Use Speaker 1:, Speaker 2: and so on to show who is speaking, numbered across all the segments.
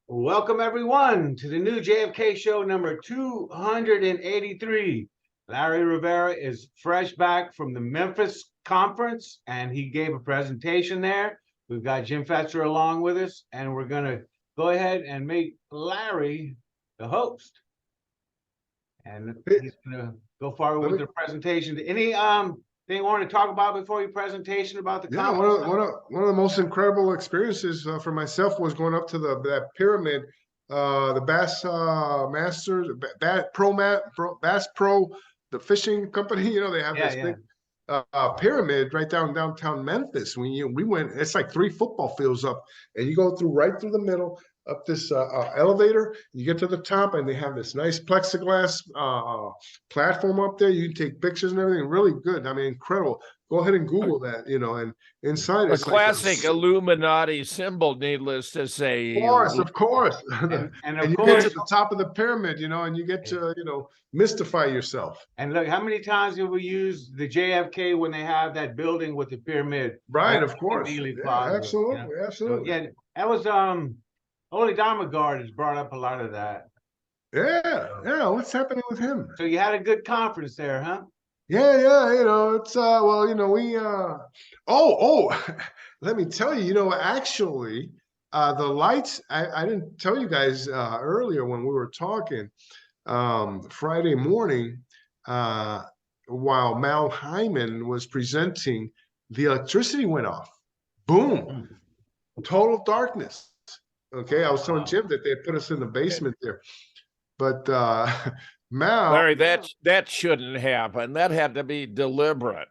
Speaker 1: Welcome everyone to the new JFK show number 283. Larry Rivera is fresh back from the Memphis conference and he gave a presentation there. We've got Jim Fetzer along with us and we're going to go ahead and make Larry the host. And he's going to go forward with the presentation. Any thing you want to talk about before your presentation about the conference?
Speaker 2: One of the most incredible experiences for myself was going up to that pyramid, the Bass Masters, Bass Pro, the fishing company. You know, they have this big pyramid right downtown Memphis. We went, it's like 3 football fields up, and you go right through the middle up this elevator. You get to the top, and they have this nice plexiglass platform up there. You can take pictures and everything. Really good. I mean, incredible. Go ahead and Google that, you know, and inside
Speaker 3: it's a classic Illuminati symbol, needless to say.
Speaker 2: Of course. And you get to the top of the pyramid, you know, and you get to, you know, mystify yourself.
Speaker 1: And look, how many times have we used the JFK when they have that building with the pyramid?
Speaker 2: Right, of course. Yeah, absolutely, you know? Absolutely.
Speaker 1: So, yeah, that was Holy Diamond Guard has brought up a lot of that.
Speaker 2: Yeah. What's happening with him?
Speaker 1: So you had a good conference there, huh?
Speaker 2: Yeah. You know, it's well, you know, we let me tell you, you know, actually, the lights. I didn't tell you guys earlier when we were talking Friday morning, while Mal Hyman was presenting, the electricity went off. Boom, total darkness. Okay, I was telling Jim that they had put us in the basement there, but Mal,
Speaker 3: Larry, that shouldn't happen. That had to be deliberate.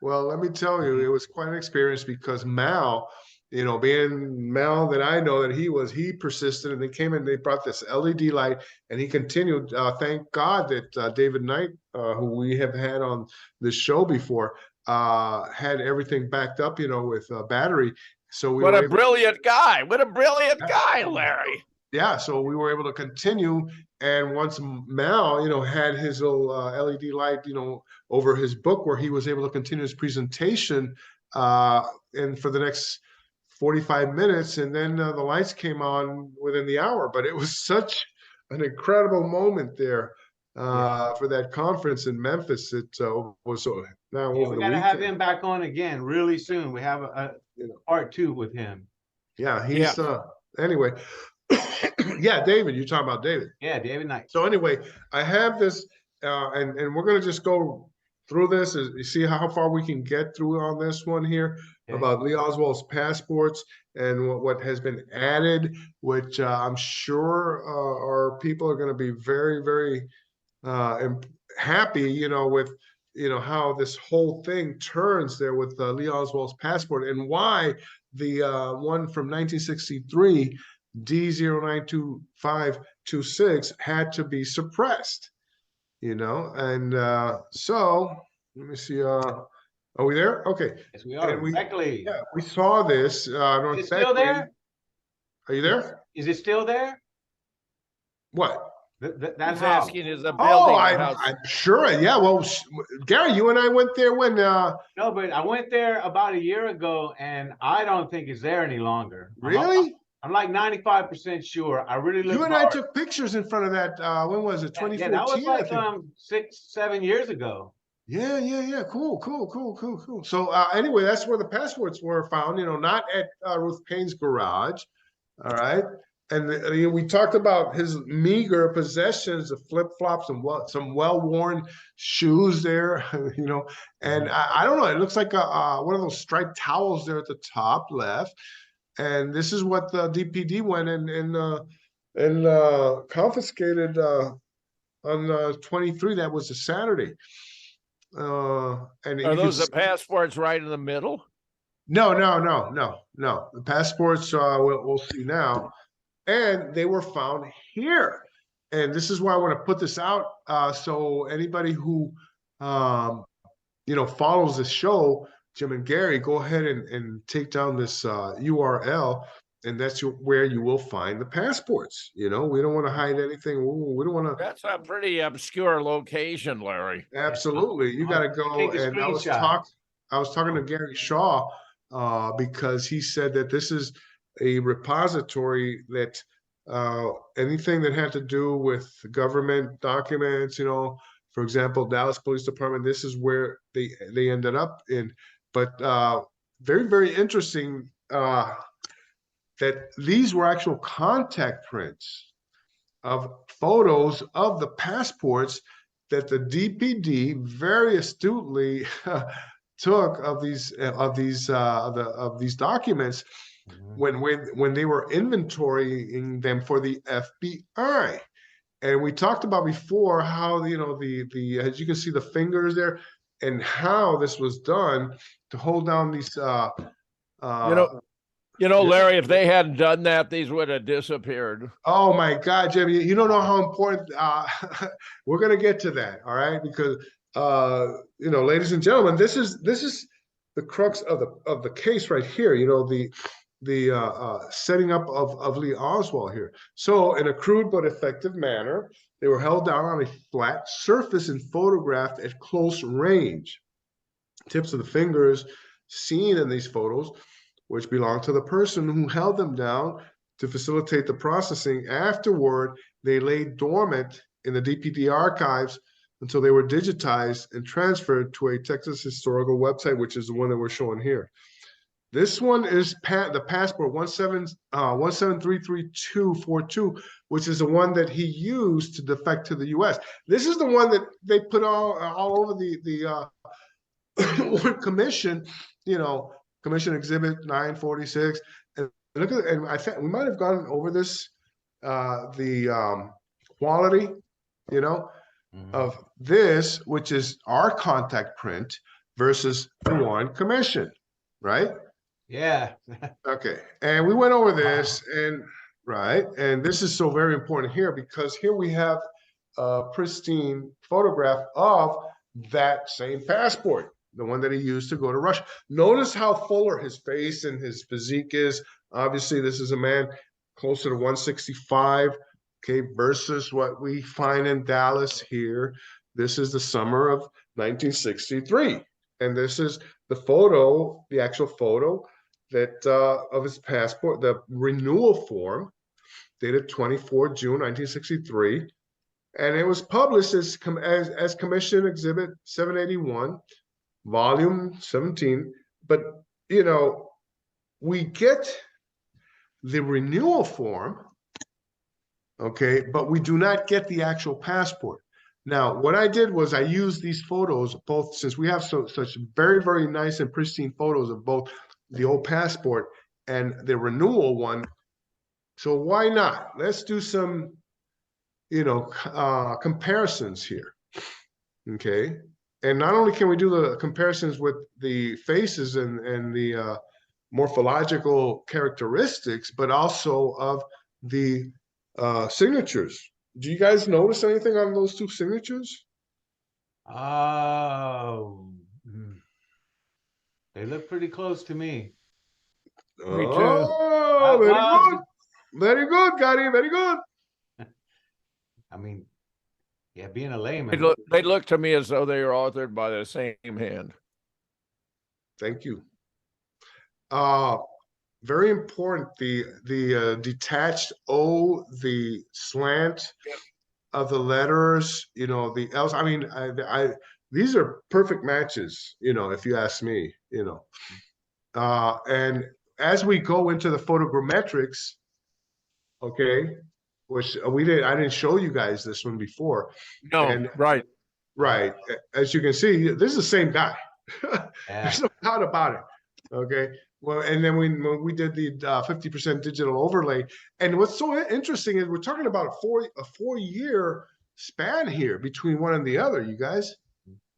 Speaker 2: Well, let me tell you, it was quite an experience because Mal, you know, being Mal that I know that he persisted, and they came in, they brought this LED light, and he continued. Thank God that David Knight, who we have had on this show before, had everything backed up, you know, with battery. So
Speaker 3: what a brilliant guy! What a brilliant guy, Larry.
Speaker 2: Yeah, so we were able to continue, and once Mal, you know, had his little LED light, you know, over his book, where he was able to continue his presentation, and for the next 45 minutes, and then the lights came on within the hour. But it was such an incredible moment there for that conference in Memphis. It was now over the weekend.
Speaker 1: We got to have him back on again really soon. We have a part 2 with him.
Speaker 2: Yeah, he's anyway. Yeah, David, you're talking about David.
Speaker 1: Yeah, David Knight.
Speaker 2: So anyway, I have this, and we're going to just go through this and see how far we can get through on this one here about Lee Oswald's passports and what has been added, which I'm sure our people are going to be very, very happy, you know, with, you know, how this whole thing turns there with Lee Oswald's passport, and why the one from 1963, D092526, had to be suppressed, you know. And so let me see, are we there? Okay.
Speaker 1: Yes, we are. Exactly.
Speaker 2: Yeah, we saw this.
Speaker 1: Is it still there?
Speaker 2: Are you there?
Speaker 1: Is it still there?
Speaker 2: What?
Speaker 1: That's
Speaker 3: asking, is a building.
Speaker 2: I'm sure. Yeah. Well, Gary, you and I went there when.
Speaker 1: No, but I went there about a year ago, and I don't think it's there any longer.
Speaker 2: Really?
Speaker 1: I'm like 95% sure. I really looked.
Speaker 2: You and I took pictures in front of that. When was it? 2014.
Speaker 1: Yeah, that was like 6-7 years ago.
Speaker 2: Yeah. Cool. So anyway, that's where the passports were found. You know, not at Ruth Payne's garage. All right. And we talked about his meager possessions of flip-flops and some well-worn shoes there, you know. And I don't know. It looks like one of those striped towels there at the top left. And this is what the DPD went and confiscated on 23. That was a Saturday. And
Speaker 3: are those the passports right in the middle?
Speaker 2: No. The passports we'll see now. And they were found here. And this is why I want to put this out. So anybody who, you know, follows the show, Jim and Gary, go ahead and take down this URL. And that's where you will find the passports. You know, we don't want to hide anything. We don't want to.
Speaker 3: That's a pretty obscure location, Larry.
Speaker 2: Absolutely. You got to go. And I was talking to Gary Shaw because he said that this is a repository that anything that had to do with government documents, for example, Dallas Police Department, this is where they ended up in. But very, very interesting that these were actual contact prints of photos of the passports that the DPD very astutely took of these documents when they were inventorying them for the FBI. And we talked about before how the as you can see the fingers there and how this was done to hold down these
Speaker 3: Larry, if they hadn't done that, these would have disappeared.
Speaker 2: Oh my God, Jimmy, you don't know how important we're gonna get to that, all right? Because ladies and gentlemen, this is the crux of the case right here, the setting up of Lee Oswald here. So in a crude but effective manner, they were held down on a flat surface and photographed at close range. Tips of the fingers seen in these photos, which belong to the person who held them down to facilitate the processing. Afterward, they lay dormant in the DPD archives until they were digitized and transferred to a Texas historical website, which is the one that we're showing here. This one is the passport 17334242, which is the one that he used to defect to the U.S. This is the one that they put all over the commission, Commission Exhibit 946. And look at it, and I think we might have gone over this, the quality, of this, which is our contact print versus the one commission, right?
Speaker 1: Yeah.
Speaker 2: Okay, and we went over this, and this is so very important here because here we have a pristine photograph of that same passport, the one that he used to go to Russia. Notice how fuller his face and his physique is. Obviously, this is a man closer to 165, okay, versus what we find in Dallas here. This is the summer of 1963. And this is the photo, the actual photo that of his passport, the renewal form, dated 24 June 1963. And it was published as Commission Exhibit 781, Volume 17. But, we get the renewal form, okay, but we do not get the actual passport. Now, what I did was I used these photos, both since we have such very, very nice and pristine photos of both the old passport and the renewal one. So why not? Let's do some, comparisons here, okay? And not only can we do the comparisons with the faces and the morphological characteristics, but also of the signatures. Do you guys notice anything on those two signatures?
Speaker 1: Oh, they look pretty close to me.
Speaker 3: Me too.
Speaker 2: Oh, very good. Very good, Gary. Very good.
Speaker 1: I mean, yeah, being a layman.
Speaker 3: They look to me as though they were authored by the same hand.
Speaker 2: Thank you. Very important, the detached O, the slant of the letters, the L's. I mean, these are perfect matches, if you ask me, and as we go into the photogrammetrics, okay, which I didn't show you guys this one before.
Speaker 3: No,
Speaker 2: and,
Speaker 3: right.
Speaker 2: As you can see, this is the same guy.
Speaker 1: Yeah.
Speaker 2: There's no doubt about it. Okay. Well, and then when we did the 50% digital overlay, and what's so interesting is we're talking about a 4-year span here between one and the other. You guys,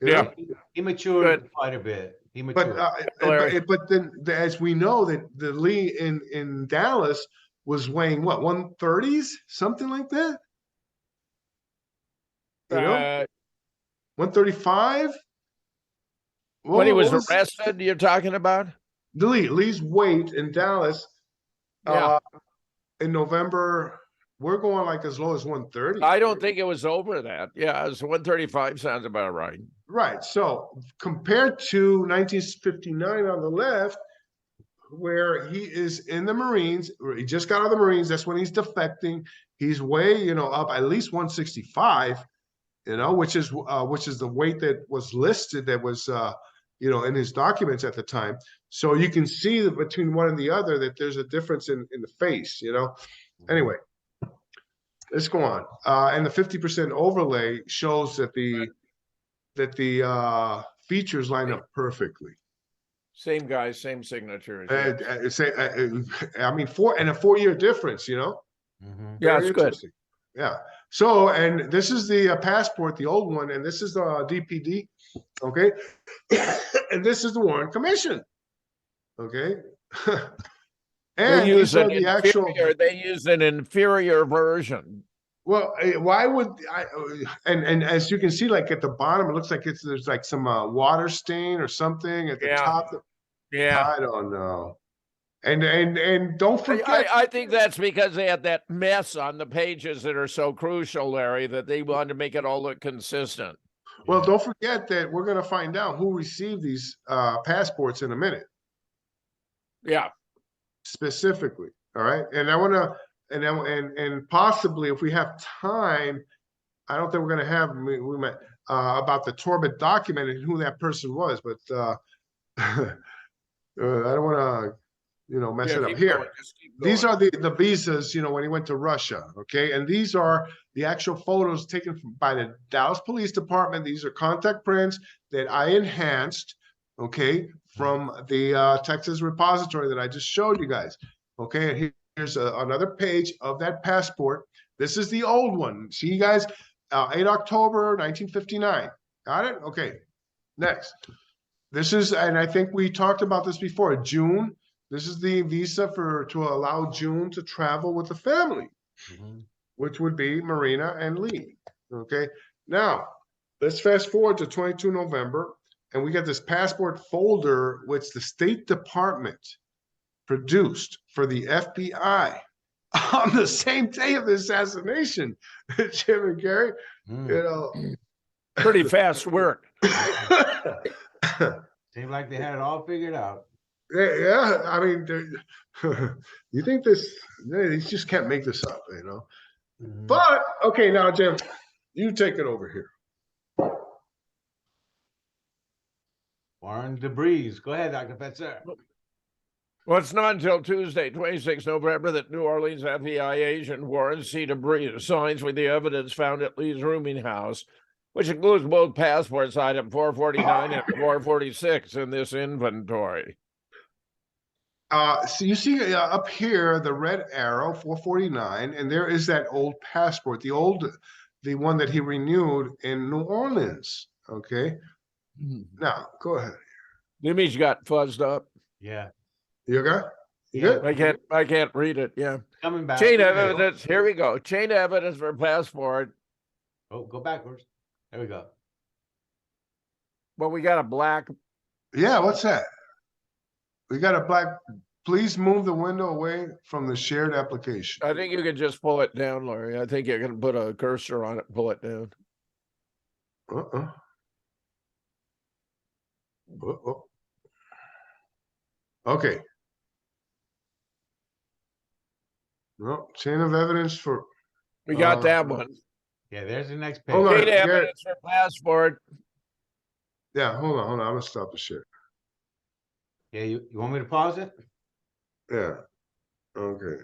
Speaker 3: Yeah,
Speaker 1: he matured quite a bit. He matured.
Speaker 2: But then, as we know, that the Lee in Dallas was weighing what, 130s, something like that. 135.
Speaker 3: When he was arrested, you're talking about?
Speaker 2: Lee's weight in Dallas, in November, we're going like as low as 130.
Speaker 3: I don't think it was over that. Yeah, it was 135 sounds about right.
Speaker 2: Right. So compared to 1959 on the left, where he is in the Marines. He just got out of the Marines. That's when he's defecting. He's way, up at least 165, which is the weight that was listed, that was, in his documents at the time. So you can see that between one and the other that there's a difference in the face, Anyway, let's go on. And the 50% overlay shows that the features line up perfectly.
Speaker 3: Same guy, same signatures.
Speaker 2: I mean, a 4-year difference,
Speaker 3: Yeah,
Speaker 2: Very
Speaker 3: it's good.
Speaker 2: interesting. Yeah. So, and this is the passport, the old one, and this is the DPD. Okay. And this is the Warren Commission. Okay. And these are the actual.
Speaker 3: They use an inferior version.
Speaker 2: Well, why would I? And as you can see, like at the bottom, it looks like there's like some water stain or something at the top.
Speaker 3: Yeah.
Speaker 2: I don't know. And don't forget.
Speaker 3: I think that's because they had that mess on the pages that are so crucial, Larry, that they wanted to make it all look consistent.
Speaker 2: Well, don't forget that we're going to find out who received these passports in a minute.
Speaker 3: Yeah.
Speaker 2: Specifically. All right. And I want to, and possibly if we have time, I don't think we're going to have, we might, about the Torbett document and who that person was, but I don't want to, mess it up here. These are the visas, when he went to Russia. Okay. And these are the actual photos taken by the Dallas Police Department. These are contact prints that I enhanced, okay, from the Texas repository that I just showed you guys. Okay. And here's another page of that passport. This is the old one. See, you guys, 8 October 1959. Got it? Okay. Next. This is, and I think we talked about this before, June. This is the visa to allow June to travel with the family, which would be Marina and Lee. Okay. Now, let's fast forward to 22 November, and we got this passport folder, which the State Department produced for the FBI on the same day of the assassination. Jim and Gary,
Speaker 3: Pretty fast work.
Speaker 1: Seemed like they had it all figured out.
Speaker 2: Yeah, I mean, you think they just can't make this up, But, okay, now, Jim, you take it over here.
Speaker 1: Warren Debris. Go ahead, Dr. Fetzer.
Speaker 3: Well, it's not until Tuesday, 26 November, that New Orleans FBI agent Warren C. Debris signs with the evidence found at Lee's rooming house, which includes both passports item 449 and 446 in this inventory.
Speaker 2: So you see up here, the red arrow, 449, and there is that old passport, the one that he renewed in New Orleans. Okay. Now, go ahead.
Speaker 3: The image got fuzzed up.
Speaker 1: Yeah.
Speaker 2: You okay? You good?
Speaker 3: I can't read it. Yeah.
Speaker 1: Coming back.
Speaker 3: Chain evidence. Here we go. Chain evidence for passport.
Speaker 1: Oh, go backwards. There we go.
Speaker 3: Well, we got a black.
Speaker 2: Yeah, what's that? We got a black. Please move the window away from the shared application.
Speaker 3: I think you can just pull it down, Larry. I think you can put a cursor on it and pull it down.
Speaker 2: Okay. No, chain of evidence for.
Speaker 3: We got that one.
Speaker 1: Yeah, there's the next page.
Speaker 2: Hold on,
Speaker 3: Chain evidence for passport.
Speaker 2: Yeah, hold on. I'm gonna stop the share.
Speaker 1: Yeah, you want me to pause it?
Speaker 2: Yeah. Okay.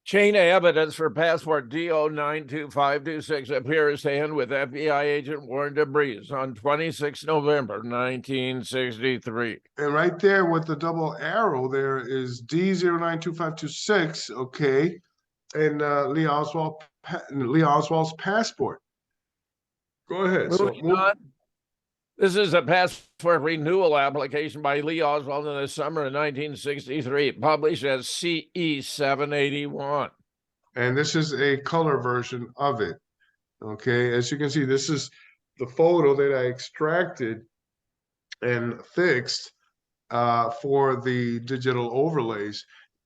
Speaker 3: Chain of evidence for passport DO92526 appears to end with FBI agent Warren Debris on 26 November 1963.
Speaker 2: And right there with the double arrow, there is D092526. Okay, and Lee Oswald's passport. Go ahead.
Speaker 3: This is a passport renewal application by Lee Oswald in the summer of 1963, published as CE 781.
Speaker 2: And this is a color version of it. Okay, as you can see, this is the photo that I extracted and fixed for the digital overlays.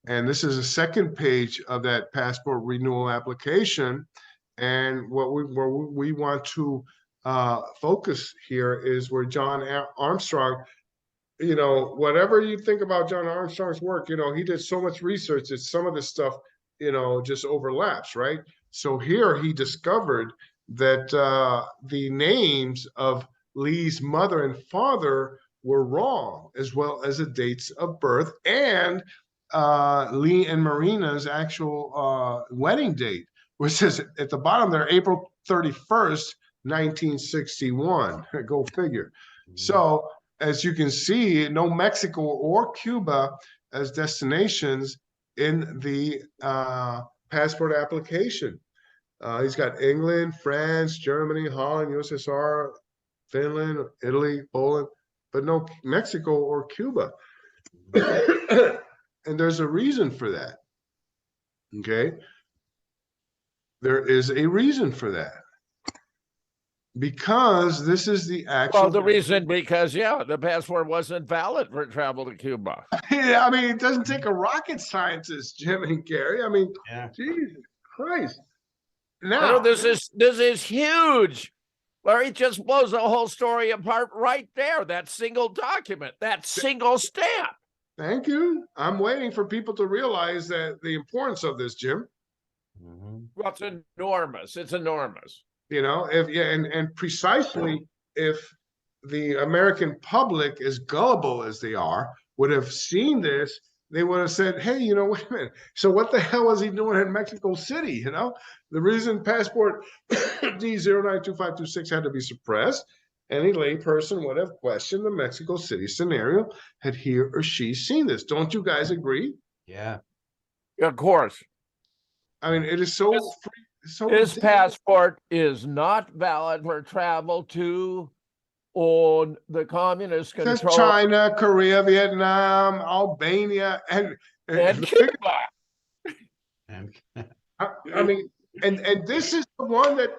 Speaker 2: And this is a second page of that passport renewal application. And what we want to focus here is where John Armstrong you know, whatever you think about John Armstrong's work, you know, he did so much research that some of this stuff, you know, just overlaps, right? So here he discovered that the names of Lee's mother and father were wrong, as well as the dates of birth and Lee and Marina's actual wedding date, which is at the bottom there, April 31st, 1961. Go figure. So as you can see, no Mexico or Cuba as destinations in the passport application. He's got England, France, Germany, Holland, USSR, Finland, Italy, Poland, but no Mexico or Cuba. And there's a reason for that. Okay. There is a reason for that. Because this is the actual.
Speaker 3: Well, the reason, because, yeah, the passport wasn't valid for travel to Cuba.
Speaker 2: Yeah, I mean, it doesn't take a rocket scientist, Jim and Gary. I mean,
Speaker 1: Yeah.
Speaker 2: Jesus Christ.
Speaker 3: I
Speaker 2: Now,
Speaker 3: know this is huge. Larry just blows the whole story apart right there. That single document, that single stamp.
Speaker 2: thank you. I'm waiting for people to realize that the importance of this, Jim.
Speaker 3: Well, it's enormous. It's enormous.
Speaker 2: You know, if yeah, and precisely if the American public, as gullible as they are, would have seen this, they would have said, hey, you know, wait a minute. So what the hell was he doing in Mexico City? You know, the reason passport D092526 had to be suppressed, any layperson would have questioned the Mexico City scenario had he or she seen this. Don't you guys agree?
Speaker 1: Yeah.
Speaker 3: Of course.
Speaker 2: I mean, it is so
Speaker 3: This-
Speaker 2: free. So
Speaker 3: His
Speaker 2: ridiculous.
Speaker 3: passport is not valid for travel to on the communist
Speaker 2: It says
Speaker 3: control
Speaker 2: China, Korea, Vietnam, Albania, and
Speaker 3: Cuba.
Speaker 1: And
Speaker 2: I mean, and this is the one that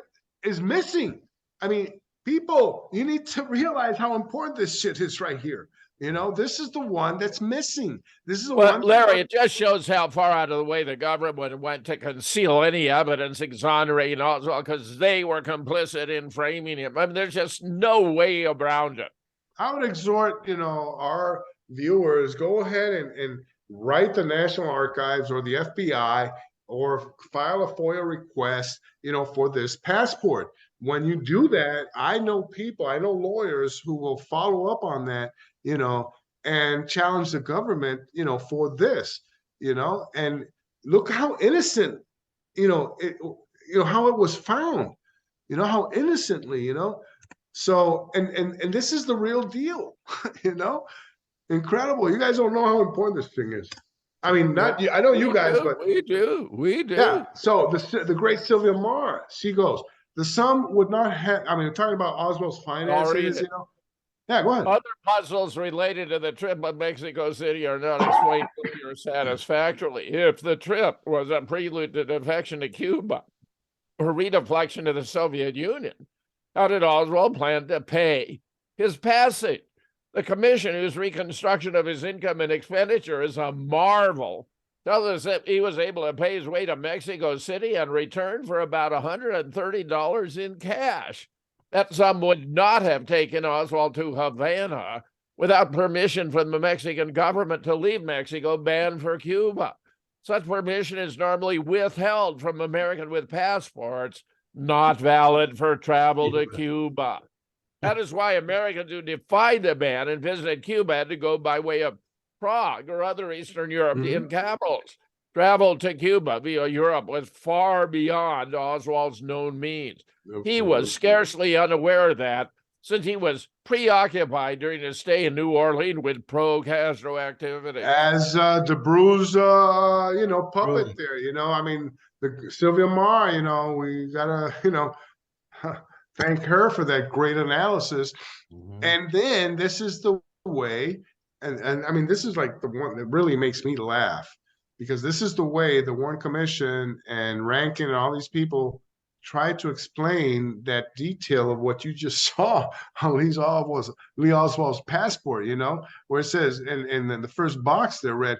Speaker 2: is missing. I mean, people, you need to realize how important this shit is right here. You know, this is the one that's missing. This is the
Speaker 3: Well,
Speaker 2: one.
Speaker 3: Larry, it just shows how far out of the way the government went to conceal any evidence exonerating Oswald because they were complicit in framing him. I mean, there's just no way around it.
Speaker 2: I would exhort, you know, our viewers, go ahead and write the National Archives or the FBI or file a FOIA request, you know, for this passport. When you do that, I know people, I know lawyers who will follow up on that, you know, and challenge the government, you know, for this, you know, and look how innocent, you know, how it was found, you know, how innocently, you know. So, and this is the real deal, you know, incredible. You guys don't know how important this thing is. I mean, not you. I know you guys, but
Speaker 3: we do.
Speaker 2: yeah. So the great Sylvia Marr, she goes, the sum would not have. I mean, talking about Oswald's finances, you know. Yeah, go ahead.
Speaker 3: Other puzzles related to the trip of Mexico City are not explained clearly or satisfactorily. If the trip was a prelude to defection to Cuba or redeflection to the Soviet Union, how did Oswald plan to pay his passage? The commission, whose reconstruction of his income and expenditure is a marvel, tells us that he was able to pay his way to Mexico City and return for about $130 in cash. That sum would not have taken Oswald to Havana without permission from the Mexican government to leave Mexico banned for Cuba. Such permission is normally withheld from Americans with passports not valid for travel to Cuba. That is why Americans who defied the ban and visited Cuba had to go by way of Prague or other Eastern European capitals. Travel to Cuba via Europe was far beyond Oswald's known means. He was scarcely unaware of that, since he was preoccupied during his stay in New Orleans with pro-Castro activity.
Speaker 2: As DeBrew's, you know, puppet there, you know, I mean, the Sylvia Marr, you know, we gotta, you know, thank her for that great analysis. And then this is the way, and I mean, this is like the one that really makes me laugh, because this is the way the Warren Commission and Rankin and all these people try to explain that detail of what you just saw on Lee Oswald's passport, you know, where it says, and then the first box there read,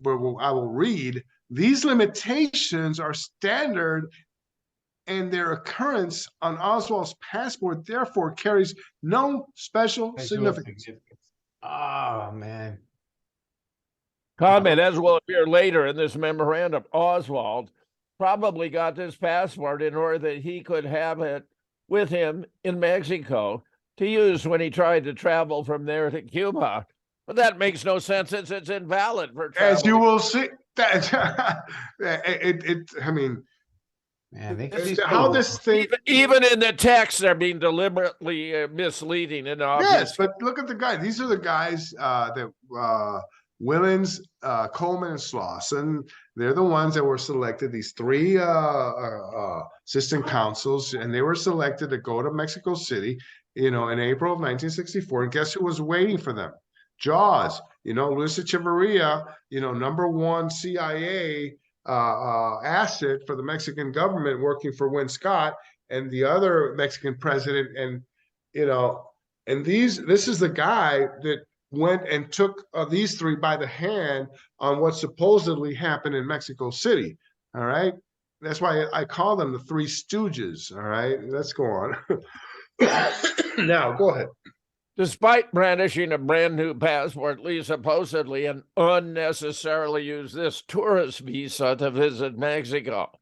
Speaker 2: where I will read, these limitations are standard and their occurrence on Oswald's passport therefore carries no special significance.
Speaker 1: Oh, man.
Speaker 3: Comment, as will appear later in this memorandum, Oswald probably got this passport in order that he could have it with him in Mexico to use when he tried to travel from there to Cuba. But that makes no sense since it's invalid for
Speaker 2: As you
Speaker 3: traveling.
Speaker 2: will see, that I mean,
Speaker 1: Man, they could be so
Speaker 2: how
Speaker 1: wrong.
Speaker 2: this thing.
Speaker 3: Even in the text, they're being deliberately misleading and obvious.
Speaker 2: Yes, but look at the guys. These are the guys that Willens, Coleman, and Slauson. They're the ones that were selected. These three assistant counsels, and they were selected to go to Mexico City, in April of 1964. And guess who was waiting for them? Jaws. Luis Echeverria, #1 CIA asset for the Mexican government, working for Win Scott and the other Mexican president, and this is the guy that went and took these three by the hand on what supposedly happened in Mexico City. All right. That's why I call them the Three Stooges. All right. Let's go on. Now, go ahead.
Speaker 3: Despite brandishing a brand new passport, Lee supposedly and unnecessarily used this tourist visa to visit Mexico.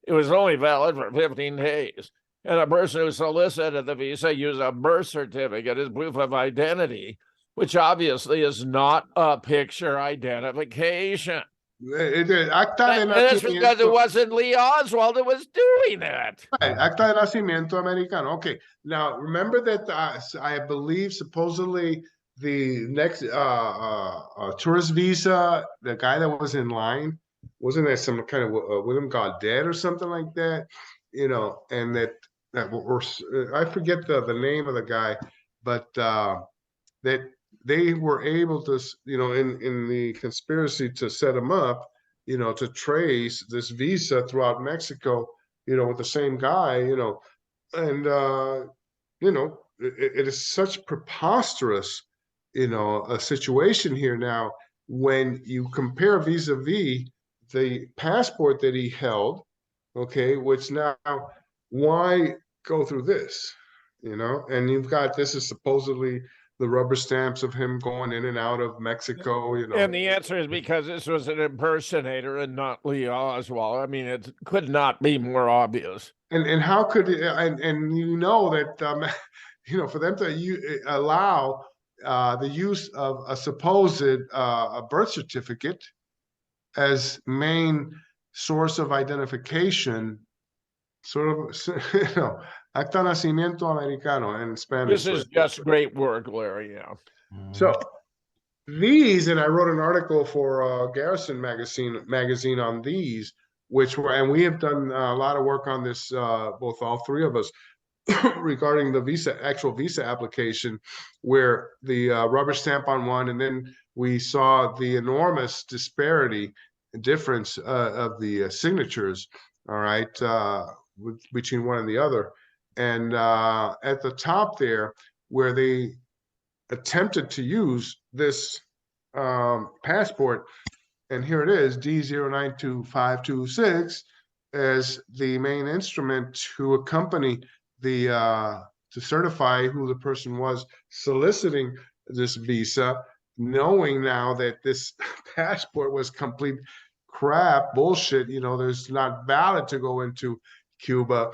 Speaker 3: It was only valid for 15 days. And a person who solicited the visa used a birth certificate as proof of identity, which obviously is not a picture identification.
Speaker 2: Acta de
Speaker 3: And that's because it
Speaker 2: nacimiento.
Speaker 3: wasn't Lee Oswald that was doing that.
Speaker 2: Right, Acta de nacimiento americano. Okay, now remember that I believe supposedly the next tourist visa, the guy that was in line, wasn't there some kind of William Gaudet or something like that? And that I forget the name of the guy, but that they were able to, in the conspiracy to set him up, to trace this visa throughout Mexico, with the same guy, and it is such preposterous, a situation here now when you compare vis-a-vis the passport that he held, okay, which now, why go through this, and you've got, this is supposedly the rubber stamps of him going in and out of Mexico,
Speaker 3: And the answer is because this was an impersonator and not Lee Oswald. I mean, it could not be more obvious.
Speaker 2: And how could and that for them to allow the use of a supposed a birth certificate as main source of identification, sort of, acta nacimiento americano in Spanish.
Speaker 3: This is just great work, Larry. Yeah.
Speaker 2: So these, and I wrote an article for Garrison magazine on these, and we have done a lot of work on this, all three of us, regarding the actual visa application, where the rubber stamp on one, and then we saw the enormous disparity and difference of the signatures, all right, between one and the other. And at the top there, where they attempted to use this passport, and here it is, D092526, as the main instrument to accompany the to certify who the person was soliciting this visa, knowing now that this passport was complete crap, bullshit, there's not valid to go into Cuba,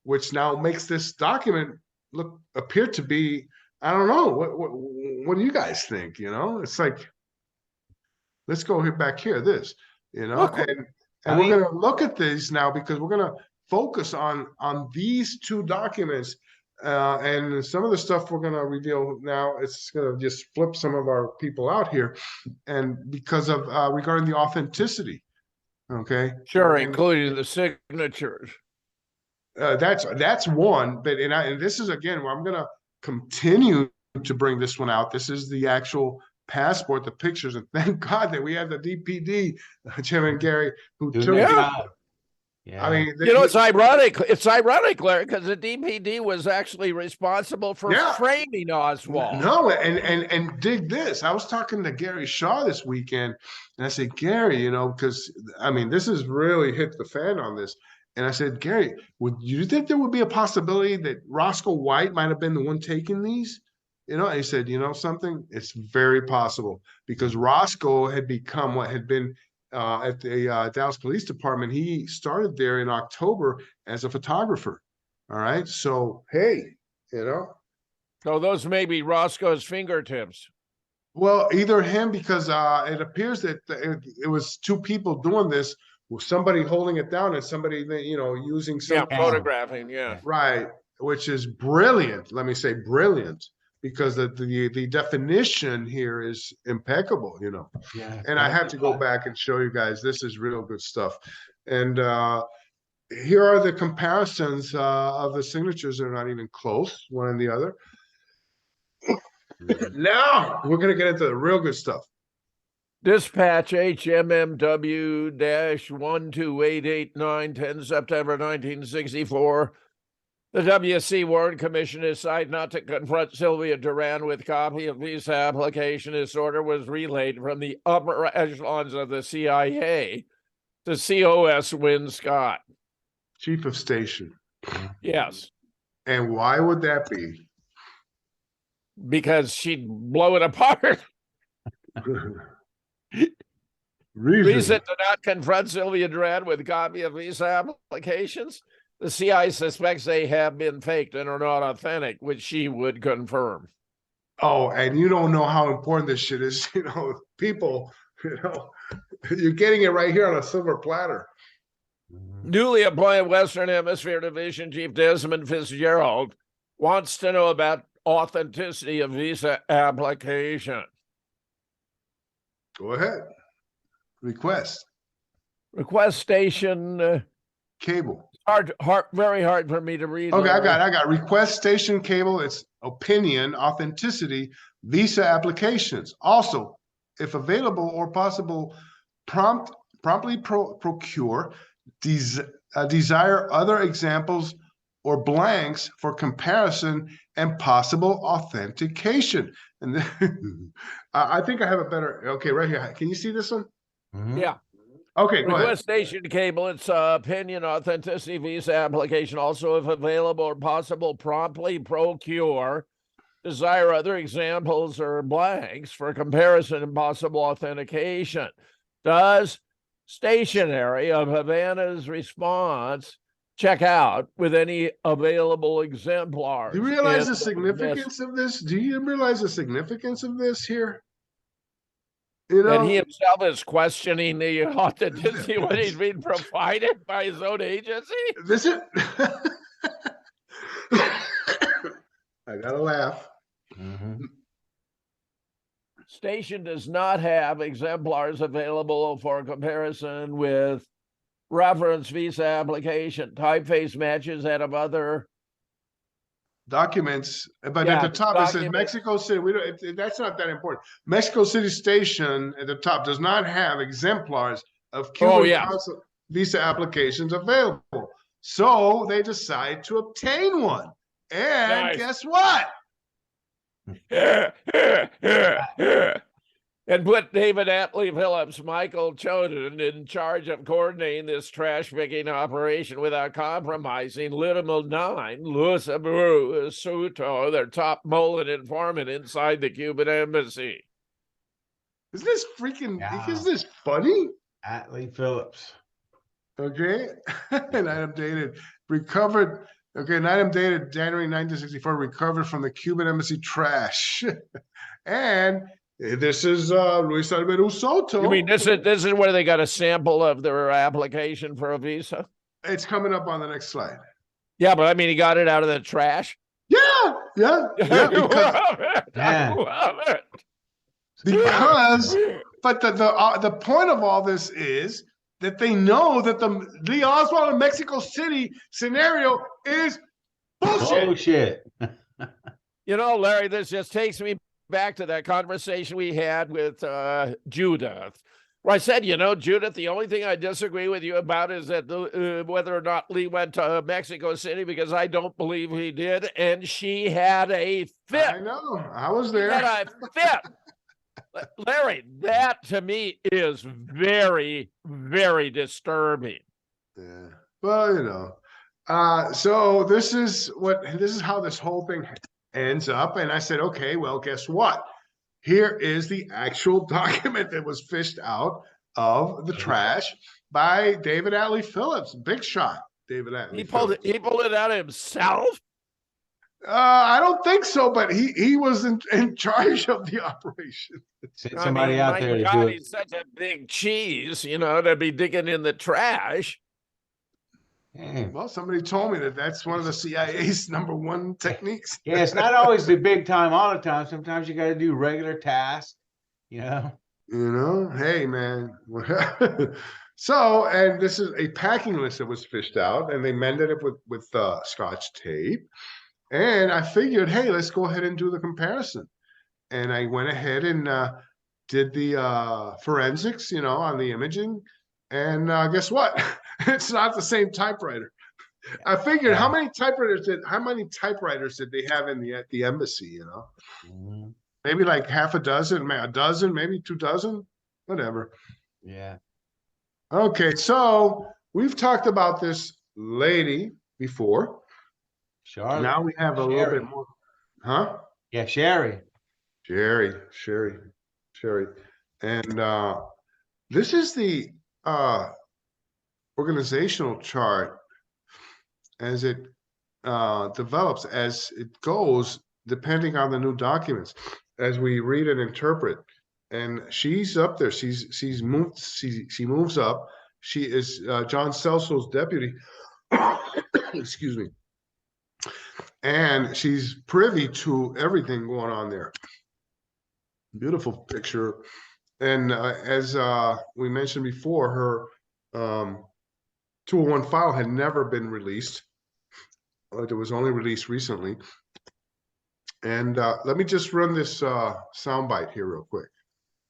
Speaker 2: which now makes this document appear to be, I don't know, what do you guys think? It's like, let's go back here, this, and we're going to look at these now, because we're going to focus on these two documents, and some of the stuff we're going to reveal now, it's going to just flip some of our people out here, and because of regarding the authenticity. Okay,
Speaker 3: sure, including the signatures.
Speaker 2: That's one, but and this is, again, where I'm going to continue to bring this one out. This is the actual passport, the pictures, and thank God that we have the DPD, Jim and Gary, who took it.
Speaker 1: Yeah.
Speaker 2: I mean,
Speaker 3: it's ironic. It's ironic, Larry, because the DPD was actually responsible for framing Oswald.
Speaker 2: No, and dig this. I was talking to Gary Shaw this weekend, and I said, Gary, because I mean, this has really hit the fan on this. And I said, Gary, would you think there would be a possibility that Roscoe White might have been the one taking these? You know, and he said, you know something? It's very possible because Roscoe had become what had been at the Dallas Police Department. He started there in October as a photographer. All right. So, hey, you know,
Speaker 3: So those may be Roscoe's fingertips.
Speaker 2: well, either him because it appears that it was two people doing this, with somebody holding it down and somebody, you know, using some
Speaker 3: Yeah, photographing. Yeah.
Speaker 2: right, which is brilliant. Let me say brilliant because the definition here is impeccable, you know.
Speaker 1: Yeah.
Speaker 2: And I have to go back and show you guys. This is real good stuff. And here are the comparisons of the signatures. They're not even close, one and the other. Now we're gonna get into the real good stuff.
Speaker 3: Dispatch HMMW-12889, 10 September 1964. The WC Warren Commission decided not to confront Sylvia Duran with copy of visa application. This order was relayed from the upper echelons of the CIA to COS Win Scott.
Speaker 2: Chief of station.
Speaker 3: Yes,
Speaker 2: And why would that be?
Speaker 3: because she'd blow it apart. Reason to not confront Sylvia Duran with copy of visa applications. The CIA suspects they have been faked and are not authentic, which she would confirm.
Speaker 2: Oh, and you don't know how important this shit is. You know, people, you know, you're getting it right here on a silver platter.
Speaker 3: Newly appointed Western Hemisphere Division Chief Desmond Fitzgerald wants to know about authenticity of visa application.
Speaker 2: Go ahead. Request.
Speaker 3: Request station.
Speaker 2: Cable.
Speaker 3: Very hard for me to read.
Speaker 2: Okay,
Speaker 3: Larry.
Speaker 2: I got request station cable. It's opinion, authenticity, visa applications. Also, if available or possible, promptly procure, desire other examples or blanks for comparison and possible authentication. And then, I think I have a better, okay, right here. Can you see this one?
Speaker 3: Yeah.
Speaker 2: Okay, go ahead.
Speaker 3: Request station cable. It's opinion, authenticity, visa application. Also, if available or possible, promptly procure. Desire other examples or blanks for comparison and possible authentication. Does stationery of Havana's response check out with any available exemplars?
Speaker 2: Do you realize the significance of this? Do you realize the significance of this here? You know,
Speaker 3: that he himself is questioning the authenticity when he's being provided by his own agency?
Speaker 2: This is I gotta laugh.
Speaker 3: Station does not have exemplars available for comparison with reference visa application. Typeface matches that of other
Speaker 2: Documents, but at the top it says
Speaker 3: documents.
Speaker 2: Mexico City. We don't. That's not that important. Mexico City Station at the top does not have exemplars of Cuban consul visa applications available. So they decide to obtain one. And guess what?
Speaker 3: And put David Atlee Phillips, Michael Choden in charge of coordinating this trash picking operation without compromising Little 9, Luis Abreu, Soto, their top mole and informant inside the Cuban embassy.
Speaker 2: Isn't this freaking, is this funny?
Speaker 1: Atlee Phillips.
Speaker 2: Okay. An item dated, recovered. Okay, an item dated January 1964, recovered from the Cuban embassy trash. And this is Luis Alberu Soto.
Speaker 3: You mean this is where they got a sample of their application for a visa?
Speaker 2: It's coming up on the next slide.
Speaker 3: Yeah, but I mean, he got it out of the trash.
Speaker 2: Yeah. Because,
Speaker 3: I love it.
Speaker 2: Because, but the point of all this is that they know that the Lee Oswald in Mexico City scenario is bullshit.
Speaker 3: You know, Larry, this just takes me back to that conversation we had with Judith, where I said, you know, Judith, the only thing I disagree with you about is that whether or not Lee went to Mexico City, because I don't believe he did, and she had a fit.
Speaker 2: I know, I was there.
Speaker 3: She had a fit. Larry, that to me is very, very disturbing.
Speaker 2: Yeah. Well, you know, so this is how this whole thing ends up, and I said, okay, well, guess what? Here is the actual document that was fished out of the trash by David Atlee Phillips, big shot. David Atlee Phillips.
Speaker 3: He pulled it out himself.
Speaker 2: I don't think so, but he was in charge of the operation.
Speaker 1: Send somebody out there to do it.
Speaker 3: He's such a big cheese, to be digging in the trash.
Speaker 1: Yeah.
Speaker 2: Well, somebody told me that that's one of the CIA's #1 techniques.
Speaker 1: Yeah, it's not always the big time all the time. Sometimes you got to do regular tasks, you know.
Speaker 2: Hey, man. So, and this is a packing list that was fished out, and they mended it with Scotch tape. And I figured, hey, let's go ahead and do the comparison. And I went ahead and did the forensics, on the imaging. And guess what? It's not the same typewriter. I figured how many typewriters did they have at the embassy,
Speaker 1: Mhm.
Speaker 2: Maybe like half a dozen, maybe 2 dozen, whatever.
Speaker 1: Yeah.
Speaker 2: Okay, so we've talked about this lady before.
Speaker 1: Charlotte.
Speaker 2: Now we have a little bit more, huh?
Speaker 1: Yeah, Sherry.
Speaker 2: Sherry. And this is the organizational chart as it develops, as it goes, depending on the new documents, as we read and interpret. And she's up there. She moves up. She is John Celso's deputy. Excuse me. And she's privy to everything going on there. Beautiful picture. And as we mentioned before, her 201 file had never been released. It was only released recently. And let me just run this soundbite here real quick.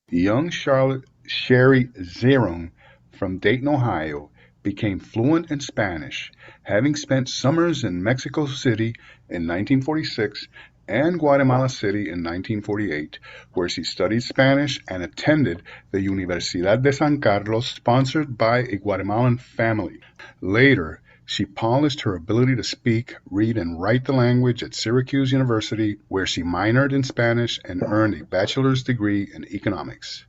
Speaker 4: Young Charlotte Sherry Zerung from Dayton, Ohio, became fluent in Spanish, having spent summers in Mexico City in 1946 and Guatemala City in 1948, where she studied Spanish and attended the Universidad de San Carlos, sponsored by a Guatemalan family. Later, she polished her ability to speak, read, and write the language at Syracuse University, where she minored in Spanish and earned a bachelor's degree in economics.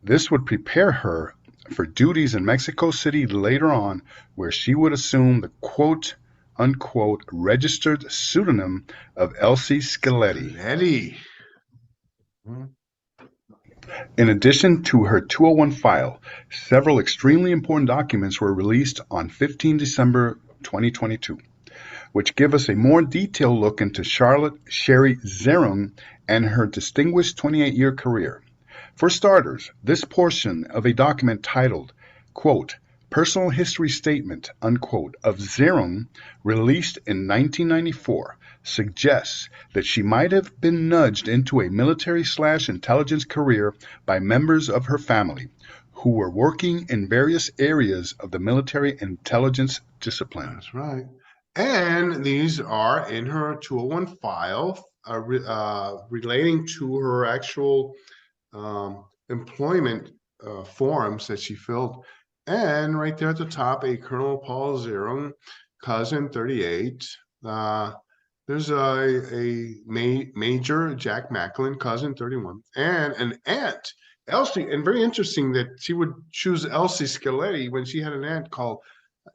Speaker 4: This would prepare her for duties in Mexico City later on, where she would assume the quote-unquote registered pseudonym of Elsie Scaletti. In addition to her 201 file, several extremely important documents were released on 15 December 2022, which give us a more detailed look into Charlotte Sherry Zerung and her distinguished 28-year career. For starters, this portion of a document titled, quote, Personal History Statement, unquote, of Zerung, released in 1994, suggests that she might have been nudged into a military/intelligence career by members of her family, who were working in various areas of the military intelligence discipline.
Speaker 2: That's right. And these are in her 201 file relating to her actual employment forms that she filled. And right there at the top, a Colonel Paul Zerung, cousin 38. There's a Major Jack Macklin, cousin 31, and an aunt, Elsie. And very interesting that she would choose Elsie Scaletti when she had an aunt called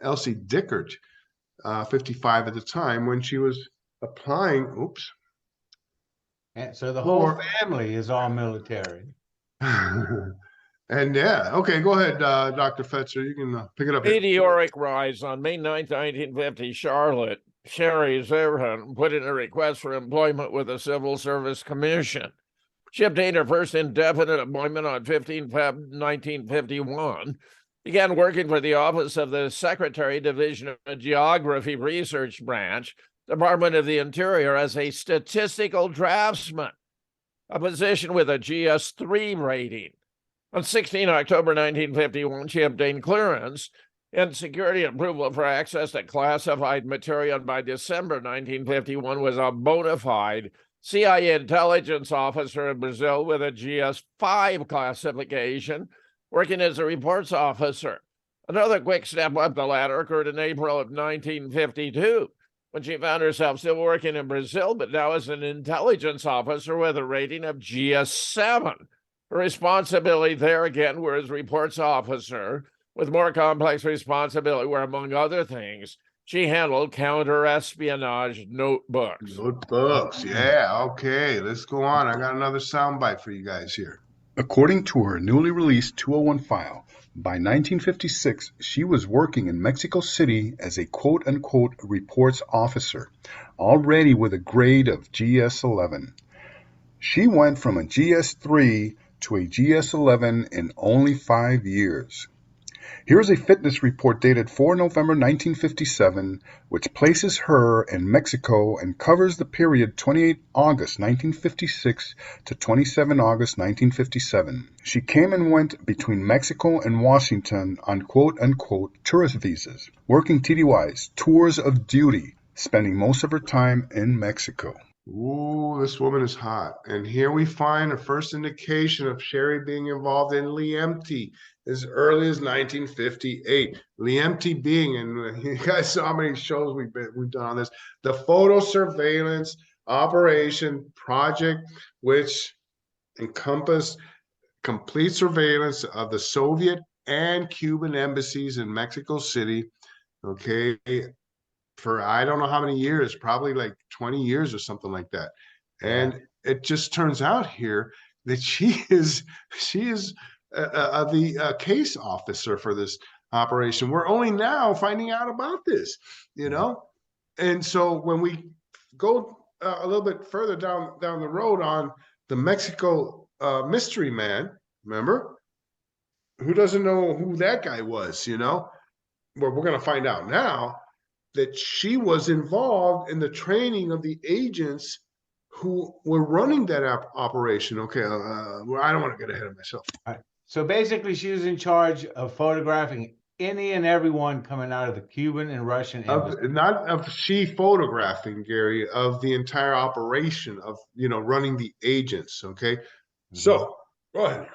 Speaker 2: Elsie Dickert, 55 at the time, when she was applying. Oops.
Speaker 1: And so the whole family is all military.
Speaker 2: And yeah, okay, go ahead, Dr. Fetzer. You can pick it up.
Speaker 3: Meteoric rise on May 9th, 1950. Charlotte Sherry Zerung put in a request for employment with the Civil Service Commission. She obtained her first indefinite appointment on 15 February 1951. Began working for the Office of the Secretary, Division of Geography Research Branch, Department of the Interior, as a statistical draftsman, a position with a GS3 rating. On 16 October 1951, she obtained clearance and security approval for access to classified material, and by December 1951 was a bona fide CIA intelligence officer in Brazil with a GS5 classification, working as a reports officer. Another quick step up the ladder occurred in April of 1952. when she found herself still working in Brazil, but now as an intelligence officer with a rating of GS7. Her responsibility there again were as reports officer with more complex responsibility, where, among other things, she handled counter-espionage notebooks.
Speaker 2: Notebooks, yeah, okay, let's go on. I got another soundbite for you guys here.
Speaker 4: According to her newly released 201 file, by 1956 she was working in Mexico City as a quote-unquote reports officer, already with a grade of GS11. She went from a GS3 to a GS11 in only 5 years. Here's a fitness report dated 4 November 1957, which places her in Mexico and covers the period 28 August 1956 to 27 August 1957. She came and went between Mexico and Washington on quote-unquote tourist visas, working TDYs, tours of duty, spending most of her time in Mexico.
Speaker 2: Ooh, this woman is hot. And here we find a first indication of Sherry being involved in Liemti as early as 1958. Liemti being, and you guys saw how many shows we've done on this, the photo surveillance operation project, which encompassed complete surveillance of the Soviet and Cuban embassies in Mexico City. Okay, for I don't know how many years, probably like 20 years or something like that. And it just turns out here that she is the case officer for this operation. We're only now finding out about this, you know? And so when we go a little bit further down the road on the Mexico mystery man, remember? Who doesn't know who that guy was, you know? Well, we're going to find out now that she was involved in the training of the agents who were running that operation. Okay, I don't want to get ahead of myself.
Speaker 1: All right. So basically, she was in charge of photographing any and everyone coming out of the Cuban and Russian embassy.
Speaker 2: Not of she photographing, Gary, of the entire operation of, running the agents. Okay, so go ahead.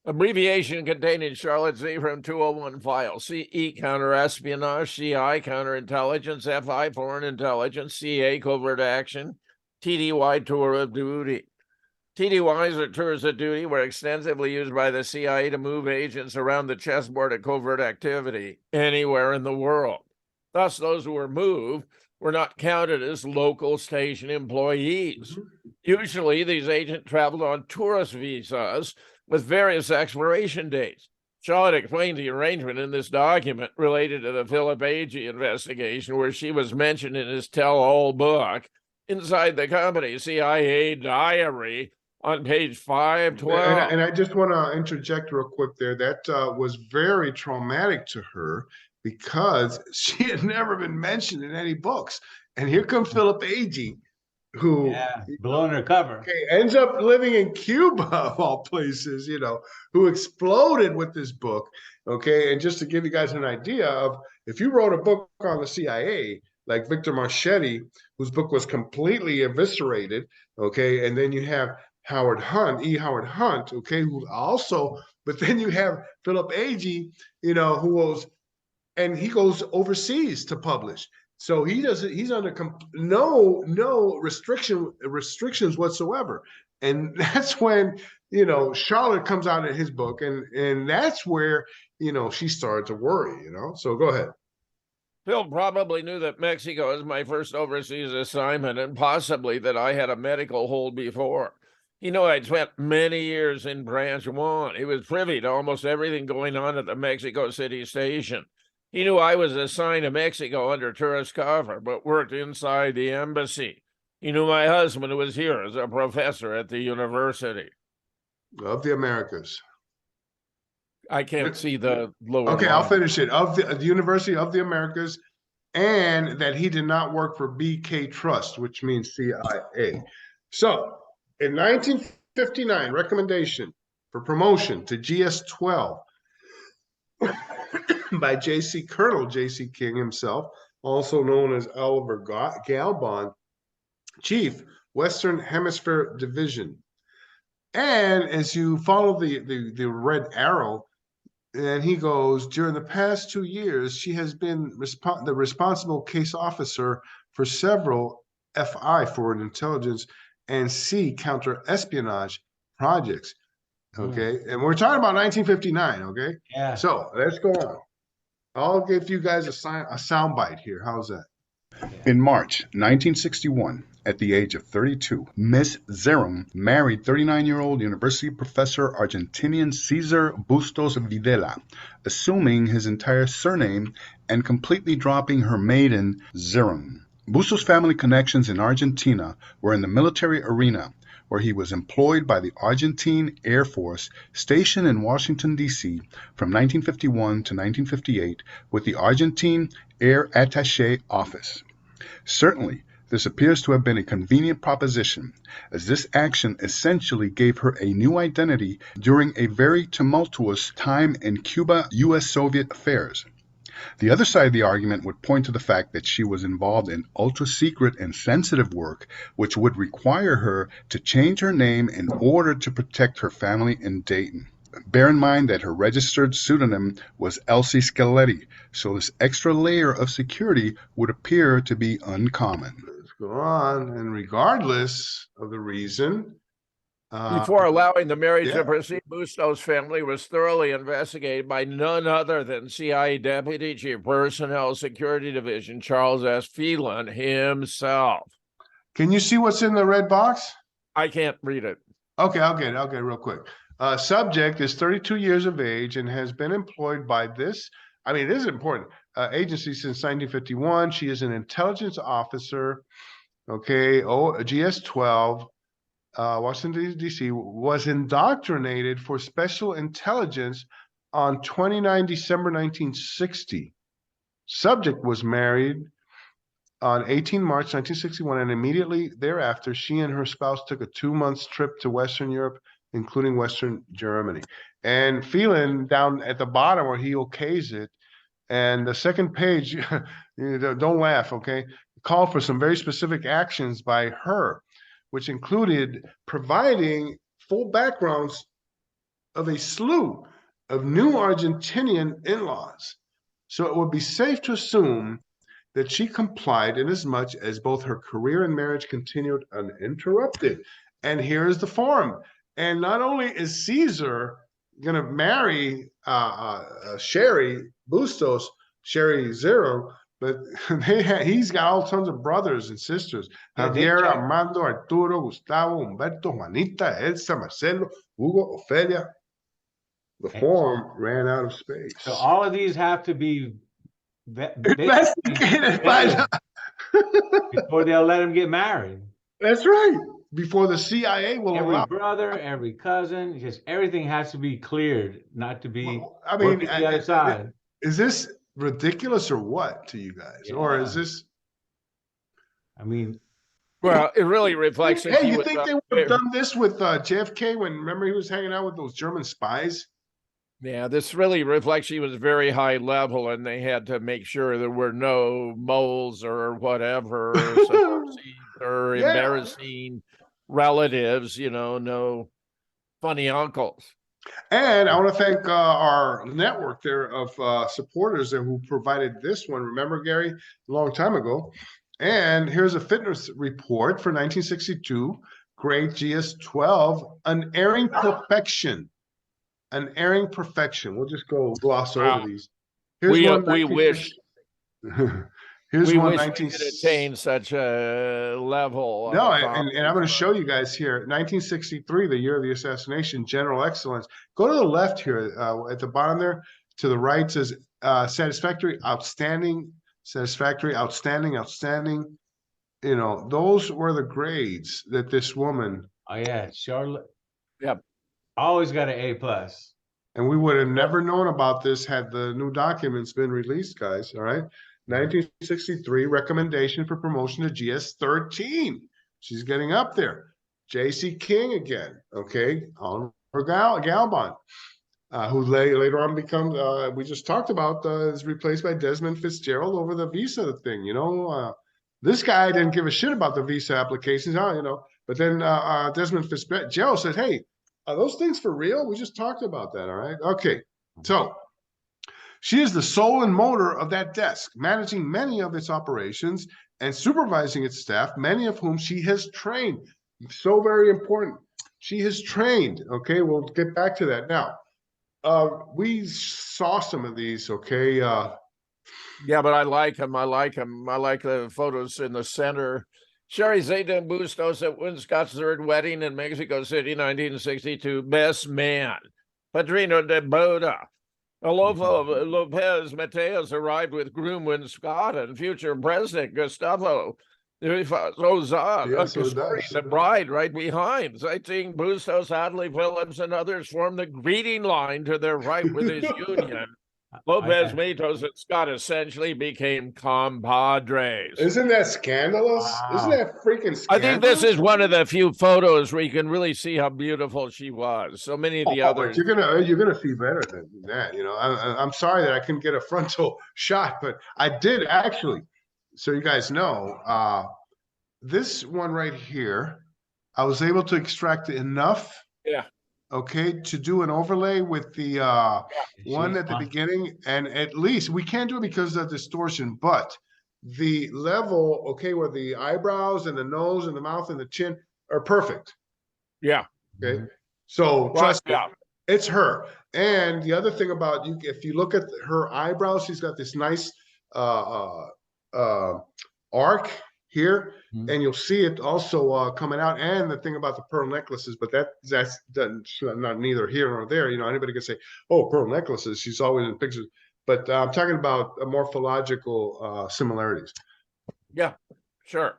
Speaker 3: Abbreviation contained in Charlotte Z from 201 file. CE counterespionage, CI counterintelligence, FI foreign intelligence, CA covert action, TDY tour of duty. TDYs or tours of duty were extensively used by the CIA to move agents around the chessboard of covert activity anywhere in the world. Thus, those who were moved were not counted as local station employees. Usually, these agents traveled on tourist visas with various expiration dates. Charlotte explained the arrangement in this document related to the Philip Agee investigation, where she was mentioned in his tell-all book inside the company CIA diary on page 512.
Speaker 2: And I just want to interject real quick there. That was very traumatic to her because she had never been mentioned in any books. And here comes Philip Agee, who
Speaker 1: blowing her cover.
Speaker 2: Okay, ends up living in Cuba of all places, who exploded with this book. Okay, and just to give you guys an idea of, if you wrote a book on the CIA, like Victor Marchetti, whose book was completely eviscerated, okay, and then you have Howard Hunt, okay, who also, but then you have Philip Agee, who was, and he goes overseas to publish. So he's under no restrictions whatsoever. And that's when, Charlotte comes out in his book, and that's where, she started to worry, So go ahead.
Speaker 3: Phil probably knew that Mexico was my first overseas assignment, and possibly that I had a medical hold before. He knew I'd spent many years in Branch 1. He was privy to almost everything going on at the Mexico City station. He knew I was assigned to Mexico under tourist cover, but worked inside the embassy. He knew my husband was here as a professor at the University
Speaker 2: of the Americas.
Speaker 3: I can't see the lower
Speaker 2: Okay,
Speaker 3: line.
Speaker 2: I'll finish it. Of the University of the Americas, and that he did not work for BK Trust, which means CIA. So, in 1959, recommendation for promotion to GS-12 by Colonel J.C. King himself, also known as Oliver Galbon, Chief, Western Hemisphere Division. And as you follow the red arrow, And he goes, during the past 2 years, she has been the responsible case officer for several FI, foreign intelligence, and C, counter-espionage projects. Okay. And we're talking about 1959. Okay.
Speaker 1: Yeah.
Speaker 2: So let's go on. I'll give you guys a sound bite here. How's that?
Speaker 4: In March 1961, at the age of 32, Miss Zerum married 39-year-old university professor Argentinian Cesar Bustos Videla, assuming his entire surname and completely dropping her maiden Zerum. Bustos' family connections in Argentina were in the military arena, where he was employed by the Argentine Air Force stationed in Washington, D.C. from 1951 to 1958 with the Argentine Air Attaché Office. Certainly, this appears to have been a convenient proposition, as this action essentially gave her a new identity during a very tumultuous time in Cuba-U.S.-Soviet affairs. The other side of the argument would point to the fact that she was involved in ultra-secret and sensitive work, which would require her to change her name in order to protect her family in Dayton. Bear in mind that her registered pseudonym was Elsie Scaletti, so this extra layer of security would appear to be uncommon.
Speaker 2: Let's go on. And regardless of the reason,
Speaker 3: Before allowing the marriage
Speaker 2: yeah.
Speaker 3: to proceed, Bustos' family was thoroughly investigated by none other than CIA Deputy Chief Personnel Security Division Charles S. Phelan himself.
Speaker 2: Can you see what's in the red box?
Speaker 3: I can't read it.
Speaker 2: Okay, I'll get it. Okay, real quick. Subject is 32 years of age and has been employed by this. I mean, this is important. Agency since 1951. She is an intelligence officer. Okay, GS-12. Washington, D.C., was indoctrinated for special intelligence on 29 December 1960. Subject was married on 18 March 1961, and immediately thereafter, she and her spouse took a 2-month trip to Western Europe, including Western Germany. And Phelan, down at the bottom where he okays it, and the second page, don't laugh, okay, called for some very specific actions by her, which included providing full backgrounds of a slew of new Argentinian in-laws. So it would be safe to assume that she complied in as much as both her career and marriage continued uninterrupted. And here's the form. And not only is Caesar going to marry Sherry Bustos, Sherry Zero, but he's got all tons of brothers and sisters.
Speaker 1: Yeah,
Speaker 2: Javier, Armando, Arturo, Gustavo, Humberto, Juanita, Elsa, Marcelo, Hugo, Ofelia. The form ran out of space.
Speaker 1: So all of these have to be
Speaker 2: investigated by
Speaker 1: before they'll let him get married.
Speaker 2: That's right. Before the CIA will
Speaker 1: Every
Speaker 2: allow.
Speaker 1: brother, every cousin, just everything has to be cleared, not to be
Speaker 2: Well, I mean,
Speaker 1: working the other side.
Speaker 2: Is this ridiculous or what to you guys? Or is this?
Speaker 1: I mean,
Speaker 3: Well, it really reflects that
Speaker 2: Hey,
Speaker 3: he
Speaker 2: you
Speaker 3: was
Speaker 2: think they would have done this with JFK when, remember, he was hanging out with those German spies?
Speaker 3: Yeah, this really reflects he was very high level, and they had to make sure there were no moles or whatever, or
Speaker 2: Yeah.
Speaker 3: embarrassing relatives, no funny uncles.
Speaker 2: And I want to thank our network there of supporters there who provided this one. Remember, Gary, a long time ago. And here's a fitness report for 1962, grade GS-12, unerring perfection. Unerring perfection. We'll just go gloss over these. Here's
Speaker 3: We wish
Speaker 2: Here's
Speaker 3: we
Speaker 2: one
Speaker 3: wish
Speaker 2: 19...
Speaker 3: we could attain such a level.
Speaker 2: No, and I'm going to show you guys here. 1963, the year of the assassination, General Excellence. Go to the left here, at the bottom there. To the right says satisfactory, outstanding, satisfactory, outstanding, outstanding. Those were the grades that this woman.
Speaker 1: oh yeah, Charlotte.
Speaker 3: Yep.
Speaker 1: Always got an A+.
Speaker 2: And we would have never known about this had the new documents been released, guys. All right. 1963, recommendation for promotion to GS-13. She's getting up there. J.C. King again. Okay. Oliver Galbon, who later on becomes, we just talked about, is replaced by Desmond Fitzgerald over the visa thing. This guy didn't give a shit about the visa applications, but then Desmond Fitzgerald said, hey, are those things for real? We just talked about that. All right. Okay. So She is the soul and motor of that desk, managing many of its operations and supervising its staff, many of whom she has trained. So very important. She has trained. Okay, we'll get back to that now. We saw some of these. Okay.
Speaker 3: Yeah, but I like him. I like him. I like the photos in the center. Sherry Zeta Bustos at Winscott's third wedding in Mexico City, 1962. Best man. Padrino de Boda. Adolfo Lopez Mateos arrived with groom Winscott and future president Gustavo Ozan,
Speaker 2: Yes, so it does.
Speaker 3: the bride right behind. Citing Bustos, Hadley, Phillips, and others formed the greeting line to their right with his union. Lopez, Matos, and Scott essentially became compadres.
Speaker 2: Isn't that scandalous?
Speaker 1: Wow.
Speaker 2: Isn't that freaking scandalous?
Speaker 3: I think this is one of the few photos where you can really see how beautiful she was. So many of the
Speaker 2: But
Speaker 3: others.
Speaker 2: you're gonna see better than that. You know, I'm sorry that I couldn't get a frontal shot, but I did actually. So you guys know, this one right here, I was able to extract enough.
Speaker 3: Yeah.
Speaker 2: Okay, to do an overlay with the one at the beginning, and at least we can't do it because of distortion, but the level, okay, where the eyebrows and the nose and the mouth and the chin are perfect.
Speaker 3: Yeah.
Speaker 2: Okay, so trust me,
Speaker 3: yeah.
Speaker 2: it's her. And the other thing about you, if you look at her eyebrows, she's got this nice arc here, and you'll see it also coming out. And the thing about the pearl necklaces, but that's not neither here nor there. You know, anybody can say, "Oh, pearl necklaces." She's always in pictures, but I'm talking about morphological similarities.
Speaker 3: Yeah, sure.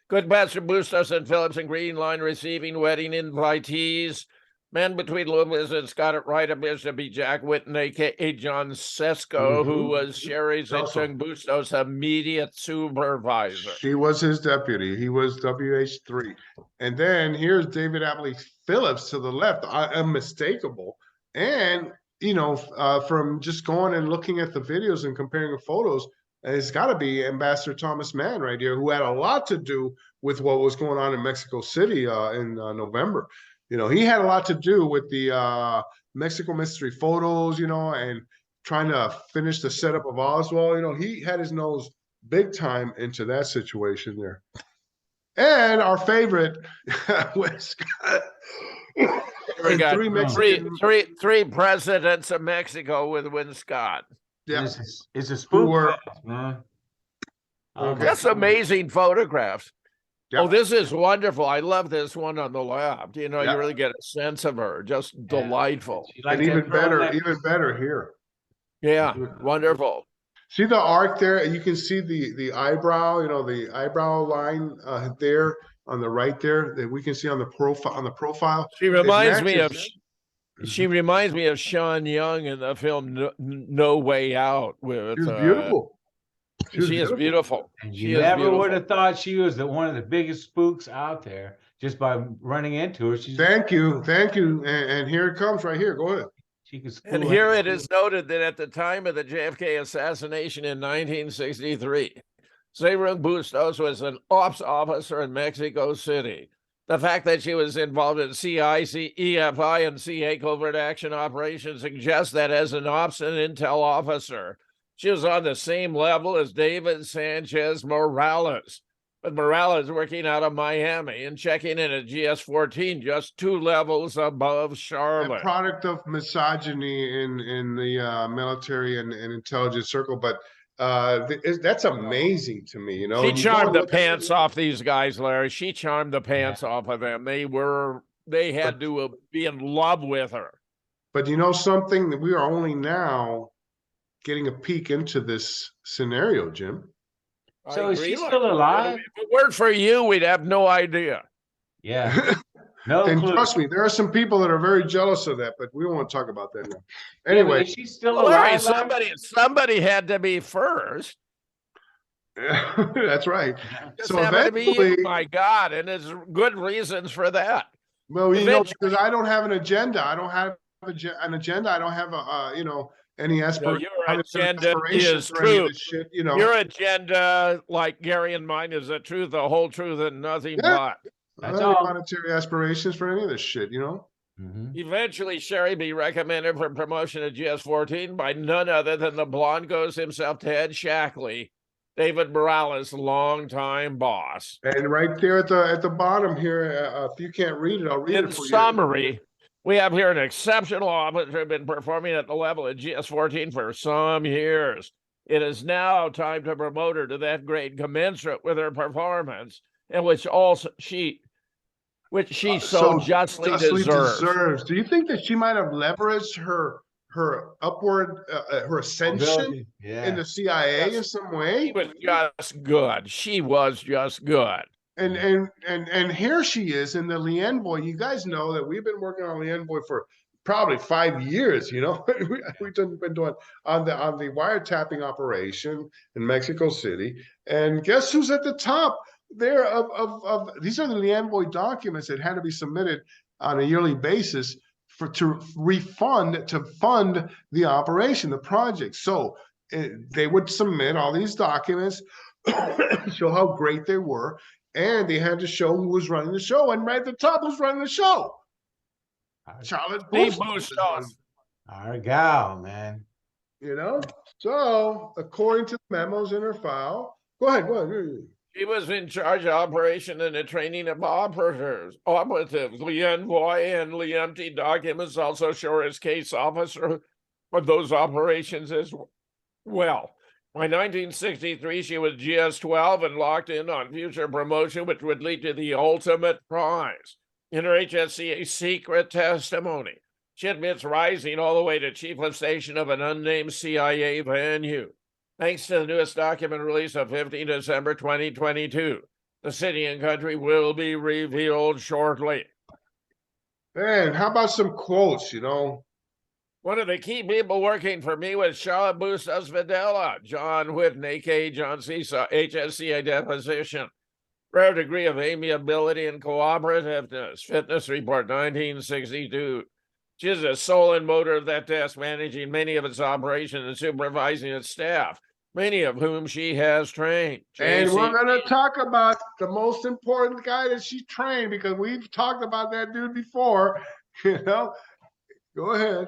Speaker 3: Good Pastor Bustos and Phillips and Green Line receiving wedding invitees. Man between Lopez and Scott at right appears to be Jack Whitten, aka John Sesko, who was Sherry's and Chung Bustos' immediate supervisor.
Speaker 2: She was his deputy. He was WH3. And then here's David Appley Phillips to the left, unmistakable. And, you know, from just going and looking at the videos and comparing the photos, it's got to be Ambassador Thomas Mann right here, who had a lot to do with what was going on in Mexico City in November. You know, he had a lot to do with the Mexico mystery photos, you know, and trying to finish the setup of Oswald. You know, he had his nose big time into that situation there. And our favorite, Scott.
Speaker 3: We got three presidents of Mexico with Win Scott.
Speaker 2: Yeah,
Speaker 1: it's a spook,
Speaker 2: man.
Speaker 1: Okay.
Speaker 3: That's amazing photographs.
Speaker 2: Yep.
Speaker 3: Oh, this is wonderful. I love this one on the left. You know,
Speaker 2: Yep.
Speaker 3: you really get a sense of her. Just delightful.
Speaker 2: And even better here.
Speaker 3: Yeah, wonderful.
Speaker 2: See the arc there? You can see the eyebrow, you know, the eyebrow line there on the right there that we can see on the profile.
Speaker 3: She reminds me of Sean Young in the film No Way Out. With
Speaker 2: She's beautiful.
Speaker 3: She is beautiful.
Speaker 1: And you never would have thought she was one of the biggest spooks out there just by running into her.
Speaker 2: Thank you. And here it comes right here. Go ahead.
Speaker 1: She could.
Speaker 3: And here it is noted that at the time of the JFK assassination in 1963, Zerung Bustos was an ops officer in Mexico City. The fact that she was involved in CIC, EFI, and CA covert action operations suggests that as an ops and intel officer, she was on the same level as David Sanchez Morales. But Morales working out of Miami and checking in at GS-14, just 2 levels above Charlotte.
Speaker 2: A product of misogyny in the military and intelligence circle, but that's amazing to me. You know,
Speaker 3: she charmed the pants off these guys, Larry. She charmed the pants off of them. They had to be in love with her. But
Speaker 2: you know something, that we are only now getting a peek into this scenario, Jim.
Speaker 1: So is she still alive?
Speaker 3: If it weren't for you, we'd have no idea.
Speaker 1: Yeah. No
Speaker 2: and
Speaker 1: clue.
Speaker 2: Trust me, there are some people that are very jealous of that, but we don't want to talk about that now. Anyway,
Speaker 1: is she still alive?
Speaker 3: Somebody had to be first.
Speaker 2: That's right.
Speaker 3: So eventually, my God, and there's good reasons for that.
Speaker 2: Well, you know, because I don't have an agenda. I don't have an agenda. I don't have any aspiration.
Speaker 3: Your agenda is truth. Shit, you know, your agenda, like Gary and mine, is the truth, the whole truth, and nothing but.
Speaker 2: That's all. Monetary aspirations for any of this shit, you know.
Speaker 3: Eventually, Sherry be recommended for promotion to GS-14 by none other than the blonde ghost himself, Ted Shackley, David Morales' longtime boss.
Speaker 2: And right there at the bottom here, if you can't read it, I'll read
Speaker 3: In
Speaker 2: it for you.
Speaker 3: summary, we have here an exceptional officer who has been performing at the level of GS-14 for some years. It is now time to promote her to that grade commensurate with her performance, and which she so justly deserves.
Speaker 2: Do you think that she might have leveraged her upward her ascension
Speaker 1: Ability. Yeah.
Speaker 2: in the CIA
Speaker 3: Yes.
Speaker 2: in some way?
Speaker 3: She was just good. She was just good.
Speaker 2: And here she is in the Lienvoy. You guys know that we've been working on Lienvoy for probably 5 years. You know, we've been doing on the wiretapping operation in Mexico City. And guess who's at the top there of these are the Lienvoy documents that had to be submitted on a yearly basis to fund the operation, the project. So they would submit all these documents, show how great they were. And they had to show who was running the show. And right at the top, who's running the show? Charlotte Bustos.
Speaker 1: Our gal, man.
Speaker 2: You know? So, according to the memos in her file, go ahead.
Speaker 3: She was in charge of operation and the training of operatives. Lienvoy and Liempty documents also show her as case officer for those operations as well. By 1963, she was GS-12 and locked in on future promotion, which would lead to the ultimate prize. In her HSCA secret testimony, she admits rising all the way to chief of station of an unnamed CIA venue. Thanks to the newest document release of 15 December 2022, the city and country will be revealed shortly.
Speaker 2: Man, how about some quotes, you know?
Speaker 3: One of the key people working for me was Charlotte Bustos Videla, John Whitten, a.k.a. John Seesaw, HSCA deposition. Rare degree of amiability and cooperativeness. Fitness report 1962. She is the soul and motor of that desk, managing many of its operations and supervising its staff, many of whom she has trained.
Speaker 2: And we're going to talk about the most important guy that she trained, because we've talked about that dude before, you know? Go ahead.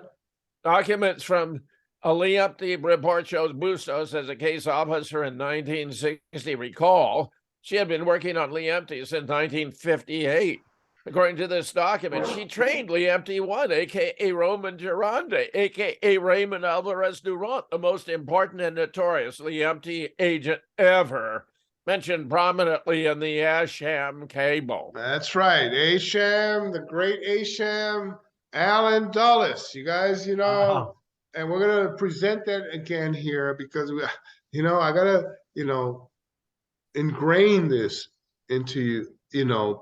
Speaker 3: Documents from a Liempty report shows Bustos as a case officer in 1960. Recall, she had been working on Liempty since 1958. According to this document, she trained Liempty 1, a.k.a. Roman Durande, a.k.a. Raymond Alvarez Durant, the most important and notorious Liempty agent ever, mentioned prominently in the Asham cable.
Speaker 2: That's right. Asham, the great Asham, Alan Dulles. You guys, you know, and we're going to present that again here because, you know, I got to, you know, ingrain this into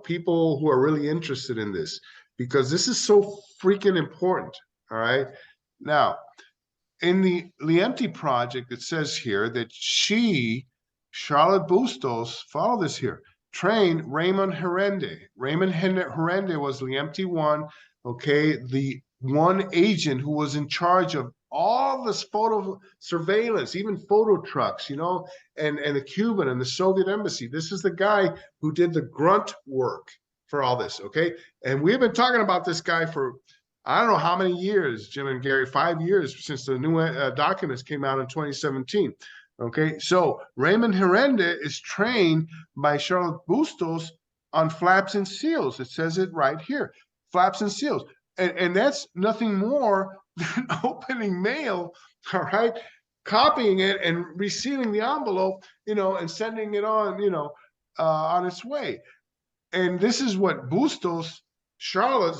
Speaker 2: people who are really interested in this, because this is so freaking important. All right. Now, in the Liempty project, it says here that Charlotte Bustos, follow this here, trained Raymond Herende. Raymond Herende was Liempty 1, okay, the one agent who was in charge of all this photo surveillance, even photo trucks, you know, and the Cuban and the Soviet embassy. This is the guy who did the grunt work for all this, okay? And we've been talking about this guy for, I don't know how many years, Jim and Gary, 5 years since the new documents came out in 2017, okay? So Raymond Herende is trained by Charlotte Bustos on flaps and seals. It says it right here, flaps and seals. And that's nothing more than opening mail, all right, copying it and resealing the envelope, you know, and sending it on, you know, on its way. And this is what Bustos, Charlotte,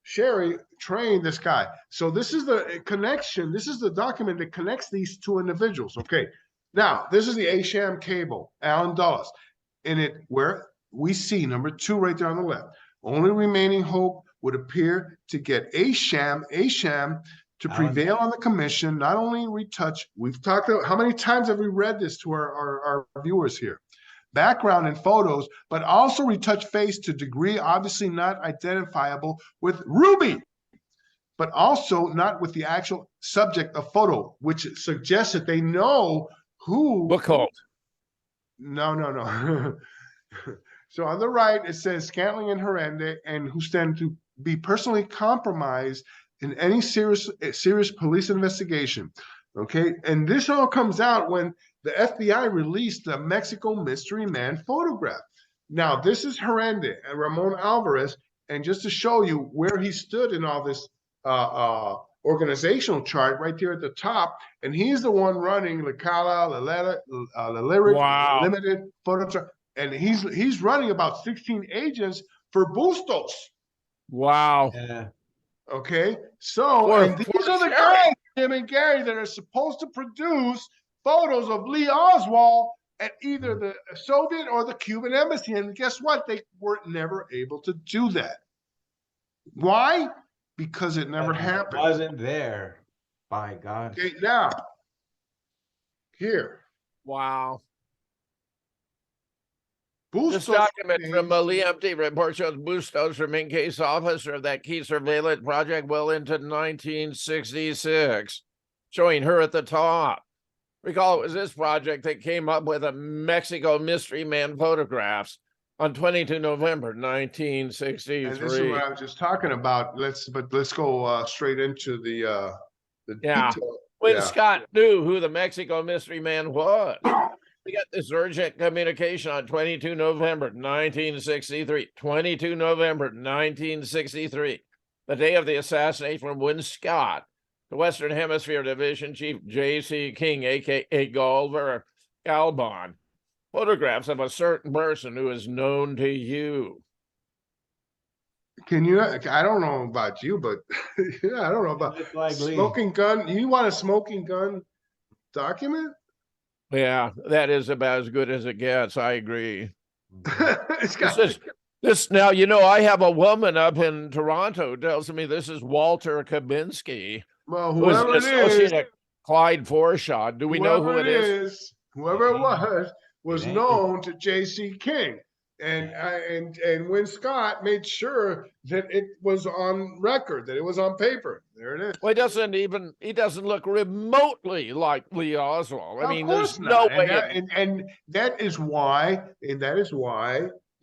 Speaker 2: Sherry trained this guy. So this is the connection. This is the document that connects these two individuals. Okay. Now, this is the Asham cable, Alan Dulles. In it, where we see number 2 right there on the left, only remaining hope would appear to get Asham to prevail on the commission, not only retouch, we've talked about, how many times have we read this to our viewers here? Background and photos, but also retouch face to degree obviously not identifiable with Ruby, but also not with the actual subject of photo, which suggests that they know who.
Speaker 3: Book hold.
Speaker 2: No. So on the right, it says Scantling and Herende, and who stand to be personally compromised in any serious police investigation. Okay, and this all comes out when the FBI released the Mexico Mystery Man photograph. Now, this is horrendous, and Ramon Alvarez, and just to show you where he stood in all this organizational chart right there at the top, and he's the one running La Cala, La Lyric,
Speaker 3: Wow.
Speaker 2: Limited, Photoshop, and he's running about 16 agents for Bustos.
Speaker 3: Wow.
Speaker 1: Yeah.
Speaker 2: Okay, so and these are the guys, Jim and Gary, that are supposed to produce photos of Lee Oswald at either the Soviet or the Cuban embassy, and guess what? They were never able to do that. Why? Because it never happened.
Speaker 1: It wasn't there. By God.
Speaker 2: Okay, now here.
Speaker 3: Wow.
Speaker 2: Bustos
Speaker 3: This document from the empty report shows Bustos remained case officer of that key surveillance project well into 1966, showing her at the top. Recall it was this project that came up with a Mexico Mystery Man photographs on 22 November 1963.
Speaker 2: And this is what I was just talking about. Let's go straight into the detail.
Speaker 3: When Scott knew who the Mexico Mystery Man was. We got this urgent communication on 22 November 1963. 22 November 1963, the day of the assassination from Win Scott, the Western Hemisphere Division Chief J.C. King, a.k.a. Galver Galbon. Photographs of a certain person who is known to you.
Speaker 2: Can you? I don't know about you, but yeah, I don't know about
Speaker 1: Like
Speaker 2: smoking gun. You want a smoking gun document?
Speaker 3: Yeah, that is about as good as it gets. I agree.
Speaker 2: It's got
Speaker 3: this now, you know, I have a woman up in Toronto tells me this is Walter Kabinski.
Speaker 2: Well, whoever it is,
Speaker 3: Clyde Forshaw. Do we know who it is?
Speaker 2: Whoever it was known to J.C. King. And Win Scott made sure that it was on record, that it was on paper. There it is.
Speaker 3: Well, he doesn't look remotely like Lee Oswald. I mean, there's
Speaker 2: not.
Speaker 3: no way.
Speaker 2: And that is why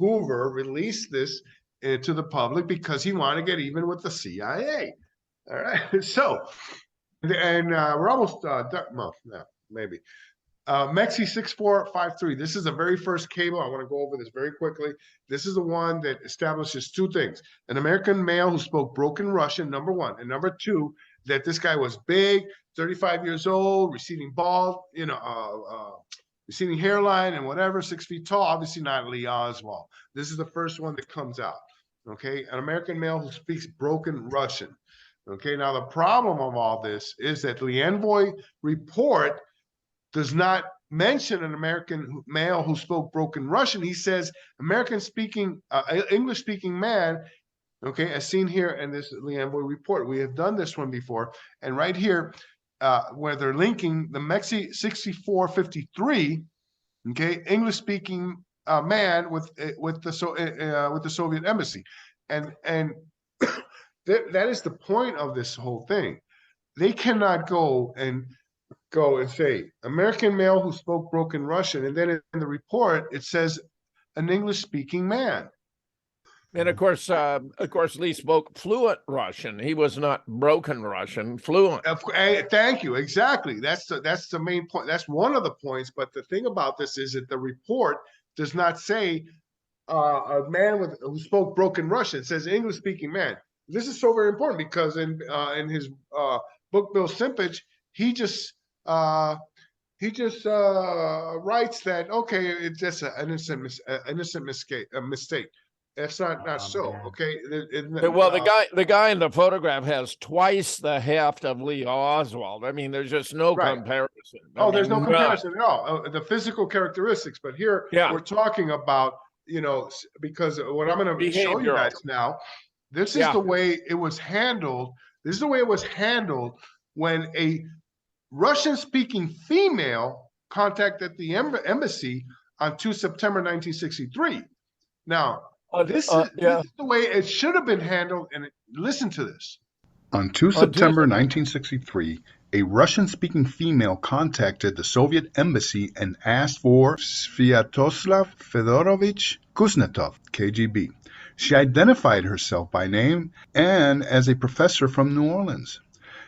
Speaker 2: Hoover released this to the public, because he wanted to get even with the CIA. All right. So, and we're almost done. Well, no, maybe. Mexi 6453. This is the very first cable. I want to go over this very quickly. This is the one that establishes two things: an American male who spoke broken Russian, number one, and number two, that this guy was big, 35 years old, receding bald, receding hairline and whatever, 6 feet tall. Obviously not Lee Oswald. This is the first one that comes out. Okay, an American male who speaks broken Russian. Okay, now the problem of all this is that the envoy report does not mention an American male who spoke broken Russian. He says English-speaking man, okay, as seen here in this envoy report. We have done this one before, and right here, where they're linking the Mexi 6453, okay, English-speaking man with the Soviet embassy, and that is the point of this whole thing. They cannot go and say American male who spoke broken Russian, and then in the report it says an English-speaking man.
Speaker 3: And of course, Lee spoke fluent Russian. He was not broken Russian, fluent.
Speaker 2: Thank you. Exactly. That's the main point. That's one of the points. But the thing about this is that the report does not say a man who spoke broken Russian. It says English-speaking man. This is so very important, because in his book, Bill Simpich, he just writes that, okay, it's just an innocent mistake. That's not so. Man. Okay.
Speaker 3: Well, the guy in the photograph has twice the heft of Lee Oswald. I mean, there's just no comparison.
Speaker 2: There's no comparison at all. The physical characteristics, but here we're talking about, because what I'm going to show you guys now, this is the way it was handled. This is the way it was handled when a Russian-speaking female contacted the embassy on 2 September 1963. Now, this is the way it should have been handled, and listen to this.
Speaker 4: On 2 September 1963, a Russian-speaking female contacted the Soviet embassy and asked for Sviatoslav Fedorovich Kuznetsov, KGB. She identified herself by name and as a professor from New Orleans.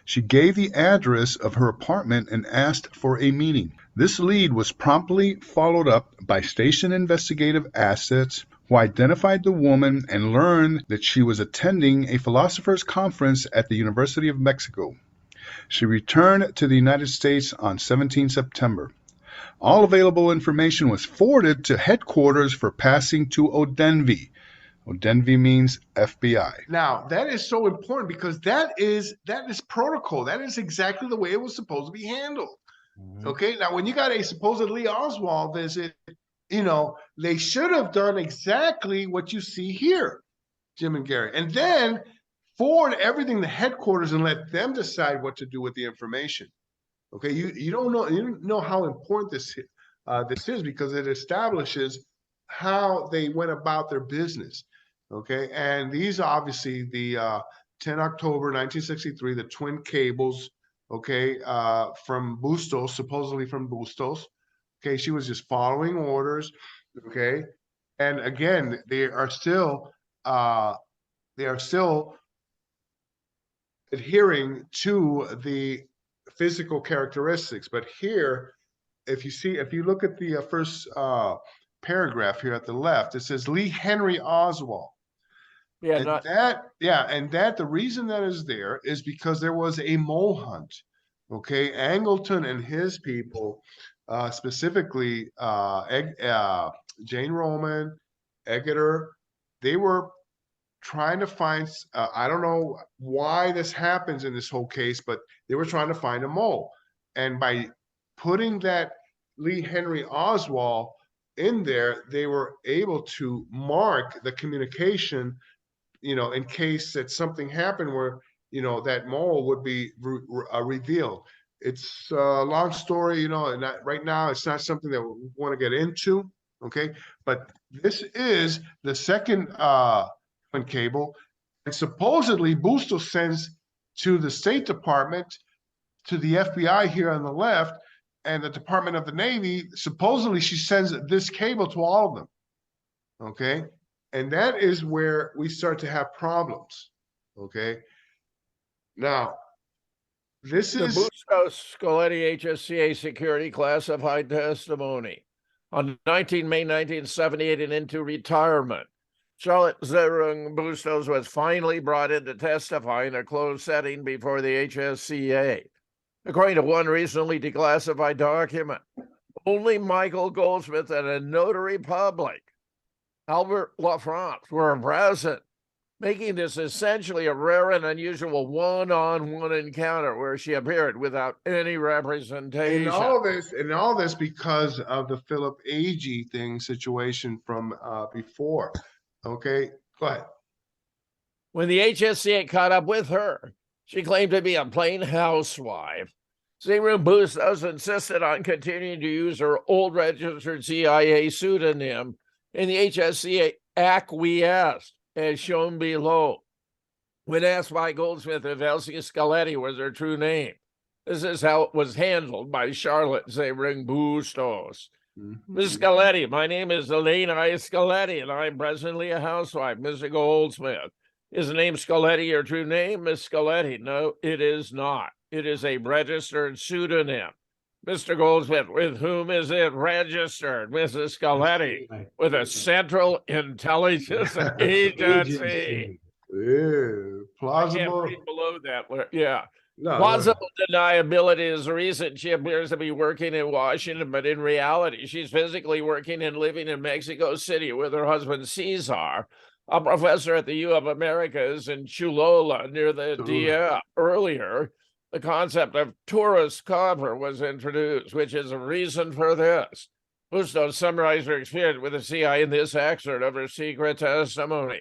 Speaker 4: She gave the address of her apartment and asked for a meeting. This lead was promptly followed up by station investigative assets who identified the woman and learned that she was attending a philosophers' conference at the University of Mexico. She returned to the United States on 17 September. All available information was forwarded to headquarters for passing to Odenvi. Odenvi means FBI.
Speaker 2: Now, that is so important because that is protocol. That is exactly the way it was supposed to be handled. Okay. Now, when you got a supposedly Oswald visit, they should have done exactly what you see here, Jim and Gary, and then forward everything to headquarters and let them decide what to do with the information. Okay. You don't know how important this is because it establishes how they went about their business. Okay, and these obviously the 10 October 1963, the twin cables, okay, from Bustos, supposedly from Bustos. Okay, she was just following orders. Okay, and again, they are still adhering to the physical characteristics. But here, if you look at the first paragraph here at the left, it says Lee Henry Oswald.
Speaker 3: Yeah,
Speaker 2: And the reason that is there is because there was a mole hunt. Okay, Angleton and his people, specifically Jane Roman, Eggeter, they were trying to find. I don't know why this happens in this whole case, but they were trying to find a mole, and by putting that Lee Henry Oswald in there, they were able to mark the communication, in case that something happened where, that mole would be revealed. It's a long story, and right now it's not something that we want to get into. Okay. But this is the second cable. And supposedly Bustos sends to the State Department, to the FBI here on the left, and the Department of the Navy. Supposedly she sends this cable to all of them. Okay. And that is where we start to have problems. Okay. Now, this
Speaker 3: the
Speaker 2: is
Speaker 3: Bustos Scoletti HSCA security classified testimony. On May 1978 and into retirement, Charlotte Zerung Bustos was finally brought in to testify in a closed setting before the HSCA. According to one recently declassified document, only Michael Goldsmith and a notary public, Albert LaFrance, were present, making this essentially a rare and unusual one-on-one encounter where she appeared without any representation.
Speaker 2: And all this because of the Philip Agee situation from before. Okay, go ahead.
Speaker 3: When the HSCA caught up with her, she claimed to be a plain housewife. Zerung Bustos insisted on continuing to use her old registered CIA pseudonym, and the HSCA acquiesced, as shown below. When asked by Goldsmith if Elsie Scoletti was her true name, this is how it was handled by Charlotte Zerung Bustos. Miss Scoletti, my name is Elaine I. Scoletti, and I'm presently a housewife. Mr. Goldsmith, is the name Scoletti your true name? Miss Scoletti, no, it is not. It is a registered pseudonym. Mr. Goldsmith, with whom is it registered? Mrs. Scoletti, with a Central Intelligence Agency.
Speaker 2: Yeah, plausible.
Speaker 3: I can't read below that. Yeah.
Speaker 2: No,
Speaker 3: Plausible deniability is the reason she appears to be working in Washington, but in reality, she's physically working and living in Mexico City with her husband, Cesar, a professor at the U of Americas in Chulola near the DF. Earlier, the concept of tourist cover was introduced, which is a reason for this. Bustos summarized her experience with the CIA in this excerpt of her secret testimony.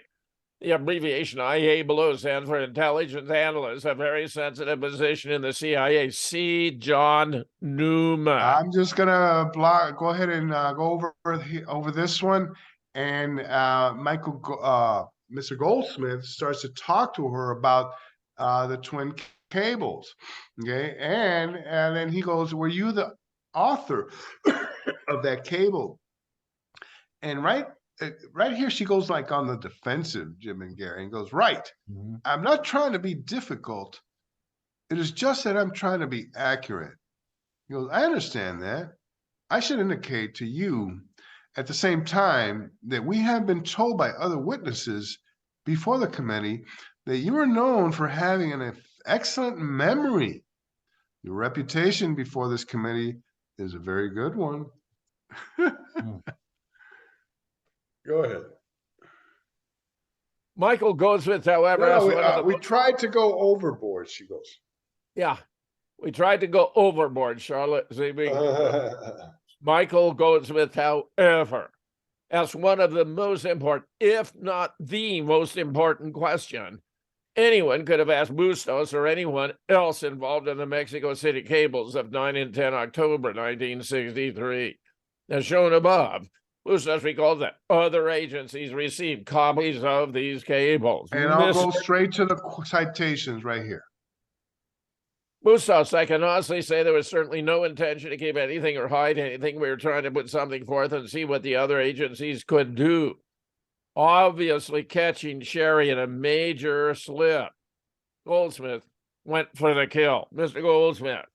Speaker 3: The abbreviation IA below stands for Intelligence Analyst, a very sensitive position in the CIA. See John Newman.
Speaker 2: I'm just gonna go ahead and go over this one, and Mr. Goldsmith starts to talk to her about the twin cables. Okay, and then he goes, "Were you the author of that cable?" And right right here, she goes like on the defensive, Jim and Gary, and goes, right.
Speaker 1: Mhm.
Speaker 2: I'm not trying to be difficult. It is just that I'm trying to be accurate. He goes, I understand that. I should indicate to you at the same time that we have been told by other witnesses before the committee that you are known for having an excellent memory. Your reputation before this committee is a very good one. Go ahead.
Speaker 3: Michael Goldsmith, however,
Speaker 2: No,
Speaker 3: one of the
Speaker 2: we tried to go overboard, she goes.
Speaker 3: yeah, we tried to go overboard, Charlotte. Michael Goldsmith, however, asked one of the most important, if not the most important question anyone could have asked Bustos or anyone else involved in the Mexico City cables of 9 and 10 October 1963. As shown above, Bustos recalled that other agencies received copies of these cables.
Speaker 2: And I'll go straight to the citations right here.
Speaker 3: Bustos, I can honestly say there was certainly no intention to keep anything or hide anything. We were trying to put something forth and see what the other agencies could do. Obviously catching Sherry in a major slip. Goldsmith went for the kill. Mr. Goldsmith,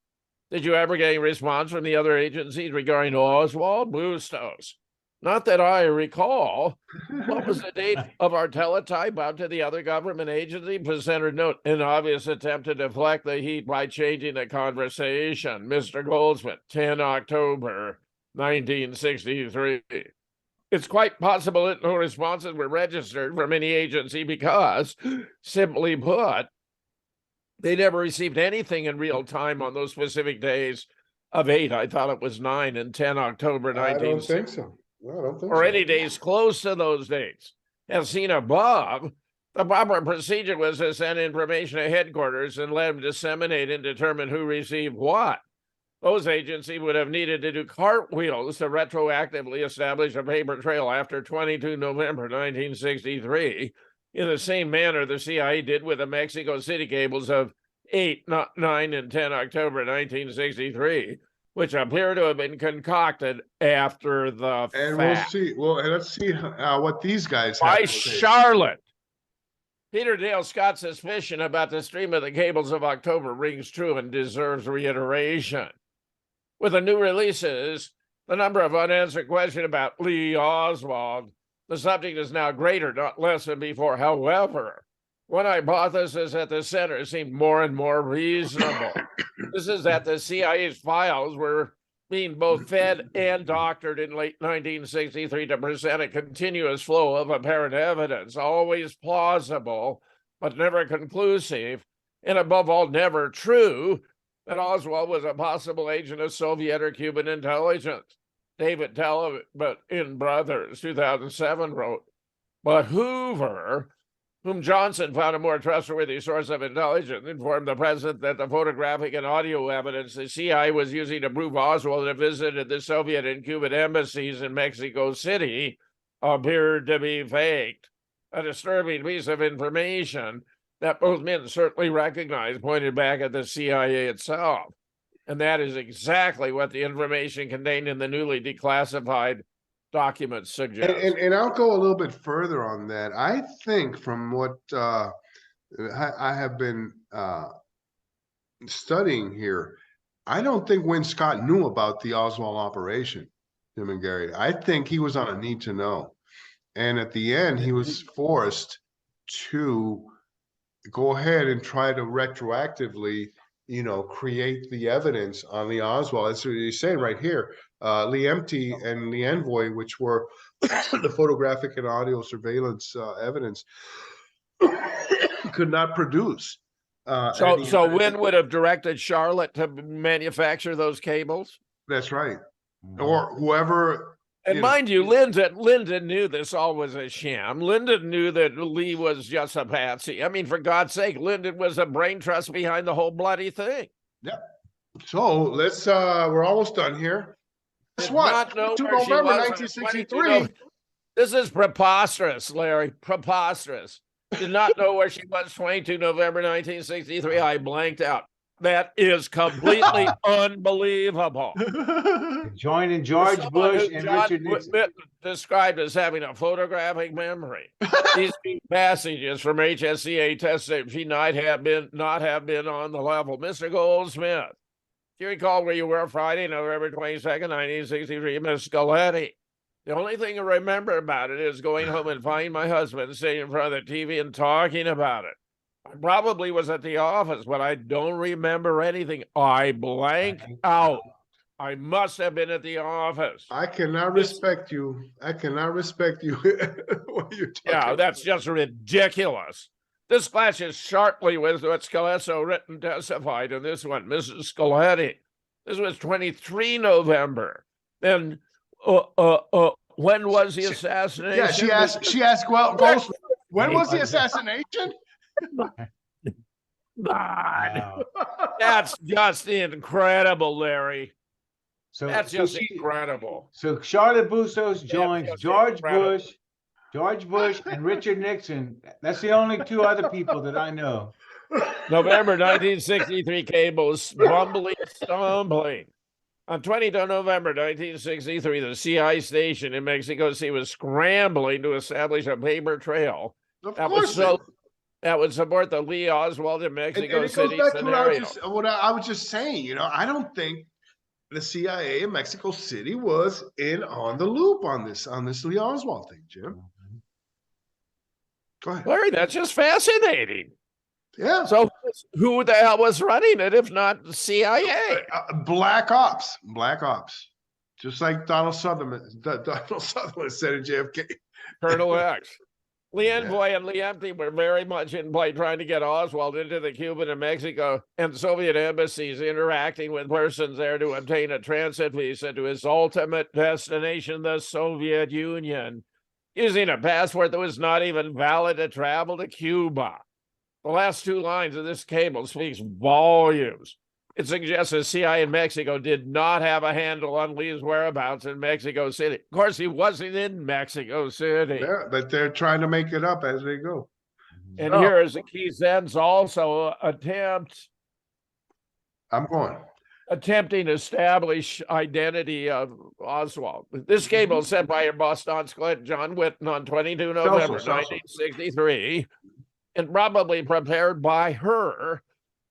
Speaker 3: did you ever get any response from the other agencies regarding Oswald? Bustos, not that I recall. What was the date of our teletype out to the other government agency? Presenter note, an obvious attempt to deflect the heat by changing the conversation. Mr. Goldsmith, 10 October 1963. It's quite possible that no responses were registered from any agency because, simply put, they never received anything in real time on those specific days of 8. I thought it was 9 and 10 October 1960.
Speaker 2: I don't think so. No, I don't think
Speaker 3: or
Speaker 2: so.
Speaker 3: any days close to those dates. As seen above, the proper procedure was to send information to headquarters and let them disseminate and determine who received what. Those agencies would have needed to do cartwheels to retroactively establish a paper trail after 22 November 1963, in the same manner the CIA did with the Mexico City cables of 8, 9, and 10 October 1963, which appear to have been concocted after the
Speaker 2: And
Speaker 3: fact.
Speaker 2: we'll see. Well, let's see what these guys have
Speaker 3: By
Speaker 2: to say.
Speaker 3: Charlotte. Peter Dale Scott's suspicion about the stream of the cables of October rings true and deserves reiteration. With the new releases, the number of unanswered questions about Lee Oswald, the subject is now greater, not less than before. However, one hypothesis at the center seemed more and more reasonable. This is that the CIA's files were being both fed and doctored in late 1963 to present a continuous flow of apparent evidence, always plausible, but never conclusive, and above all, never true, that Oswald was a possible agent of Soviet or Cuban intelligence. David Talbot in Brothers, 2007, wrote, but Hoover, whom Johnson found a more trustworthy source of intelligence, informed the president that the photographic and audio evidence the CIA was using to prove Oswald had visited the Soviet and Cuban embassies in Mexico City appeared to be faked. A disturbing piece of information that both men certainly recognized pointed back at the CIA itself. And that is exactly what the information contained in the newly declassified documents suggest.
Speaker 2: And I'll go a little bit further on that. I think from what I have been studying here, I don't think Win Scott knew about the Oswald operation, Jim and Gary. I think he was on a need to know. And at the end, he was forced to go ahead and try to retroactively, create the evidence on the Oswald. That's what you're saying right here. Lee Empty and the Envoy, which were the photographic and audio surveillance evidence, could not produce.
Speaker 3: So Wynn would have directed Charlotte to manufacture those cables?
Speaker 2: That's right. Or whoever.
Speaker 3: And mind you, Lyndon knew this all was a sham. Lyndon knew that Lee was just a patsy. I mean, for God's sake, Lyndon was a brain trust behind the whole bloody thing.
Speaker 2: Yep. So let's, we're almost done here. Guess what? 2 November 1963.
Speaker 3: This is preposterous, Larry. Preposterous. Did not know where she was 22 November 1963. I blanked out. That is completely unbelievable.
Speaker 1: Joining
Speaker 3: For
Speaker 1: George
Speaker 3: someone
Speaker 1: Bush
Speaker 3: who
Speaker 1: and
Speaker 3: John
Speaker 1: Richard Nixon.
Speaker 3: described as having a photographic memory. These few passages from HSCA tested she not have been on the level. Mr. Goldsmith, do you recall where you were Friday, November 22nd, 1963, Miss Scoletti? The only thing I remember about it is going home and finding my husband sitting in front of the TV and talking about it. I probably was at the office, but I don't remember anything. I blank out. I must have been at the office.
Speaker 2: I cannot respect you. I cannot respect you. What you're talking
Speaker 3: Yeah, that's just ridiculous. This clashes sharply with what Scalezzo written testified in this one, Mrs. Scoletti. This was 23 November. Then, when was the assassination?
Speaker 2: Yeah, she asked Goldsmith, when was the assassination?
Speaker 1: Wow.
Speaker 3: That's just incredible, Larry.
Speaker 1: So
Speaker 3: That's
Speaker 1: so
Speaker 3: just
Speaker 1: she-
Speaker 3: incredible.
Speaker 1: So Charlotte Bustos joins
Speaker 3: just
Speaker 1: George
Speaker 3: incredible.
Speaker 1: Bush, and Richard Nixon. That's the only two other people that I know.
Speaker 3: November 1963 cables bumbling, stumbling. On 22 November 1963, the CI station in Mexico City was scrambling to establish a paper trail
Speaker 2: Of
Speaker 3: that
Speaker 2: course.
Speaker 3: that would support the Lee Oswald in Mexico
Speaker 2: And it goes
Speaker 3: City
Speaker 2: back to
Speaker 3: scenario.
Speaker 2: what I was just saying. I don't think the CIA in Mexico City was in on the loop on this Lee Oswald thing, Jim. Go ahead.
Speaker 3: Larry, that's just fascinating.
Speaker 2: Yeah.
Speaker 3: So who the hell was running it if not the CIA?
Speaker 2: Black ops, just like Donald Sutherland said in JFK.
Speaker 3: Colonel X. Lee
Speaker 2: Yeah.
Speaker 3: Envoy and Lee Empty were very much in play trying to get Oswald into the Cuban and Mexico and Soviet embassies, interacting with persons there to obtain a transit visa to his ultimate destination, the Soviet Union, using a passport that was not even valid to travel to Cuba. The last two lines of this cable speaks volumes. It suggests the CIA in Mexico did not have a handle on Lee's whereabouts in Mexico City. Of course, he wasn't in Mexico City.
Speaker 2: Yeah, but they're trying to make it up as they go.
Speaker 3: And here is a key sentence also attempting to establish identity of Oswald. This cable sent by your boss, Don Scott, John Whitten on 22 November 1963, and probably prepared by her,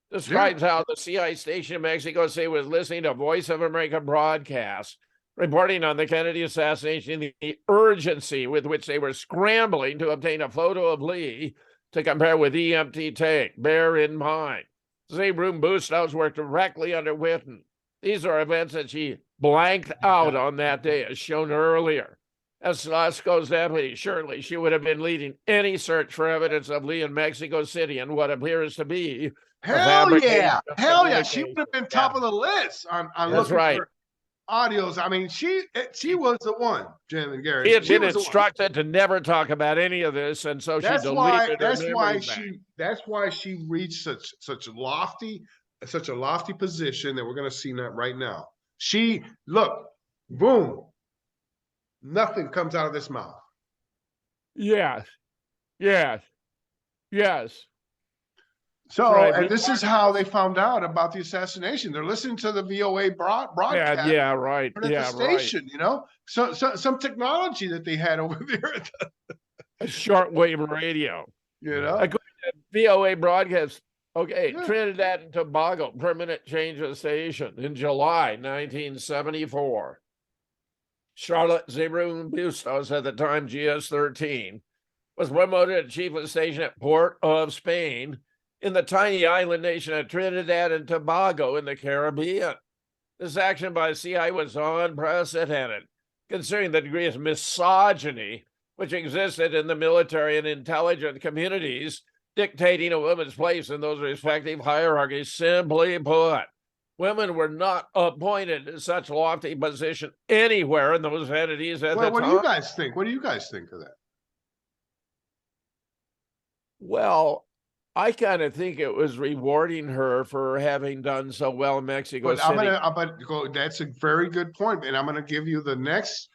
Speaker 3: describes how the CIA station in Mexico City was listening to Voice of America broadcasts, reporting on the Kennedy assassination, the urgency with which they were scrambling to obtain a photo of Lee to compare with EMT take. Bear in mind, Zebroom Bustos worked directly under Whitten. These are events that she blanked out on that day, as shown earlier. As Lasco's deputy, surely she would have been leading any search for evidence of Lee in Mexico City and what appears to be
Speaker 2: Hell yeah. She would have been top of the list on looking for audios. I mean, she was the one, Jim and Gary.
Speaker 3: He had been instructed to never talk about any of this, and so she deleted
Speaker 2: that's why she reached such a lofty position that we're going to see that right now. Boom. Nothing comes out of this mouth.
Speaker 3: Yes.
Speaker 2: So, right. And this is how they found out about the assassination. They're listening to the VOA broadcast.
Speaker 3: Yeah, right.
Speaker 2: At the station, So some technology that they had over there.
Speaker 3: A shortwave radio. According to VOA broadcast. Okay, yeah. Trinidad and Tobago, permanent change of station in July 1974. Charlotte Zebroom Bustos, at the time GS-13, was promoted to chief of station at Port of Spain in the tiny island nation of Trinidad and Tobago in the Caribbean. This action by the CIA was unprecedented, considering the degree of misogyny which existed in the military and intelligence communities, dictating a woman's place in those respective hierarchies. Simply put, women were not appointed to such lofty position anywhere in those entities at the time.
Speaker 2: What do you guys think? What do you guys think of that?
Speaker 3: Well, I kind of think it was rewarding her for having done so well in Mexico City.
Speaker 2: That's a very good point, and I'm going to give you the next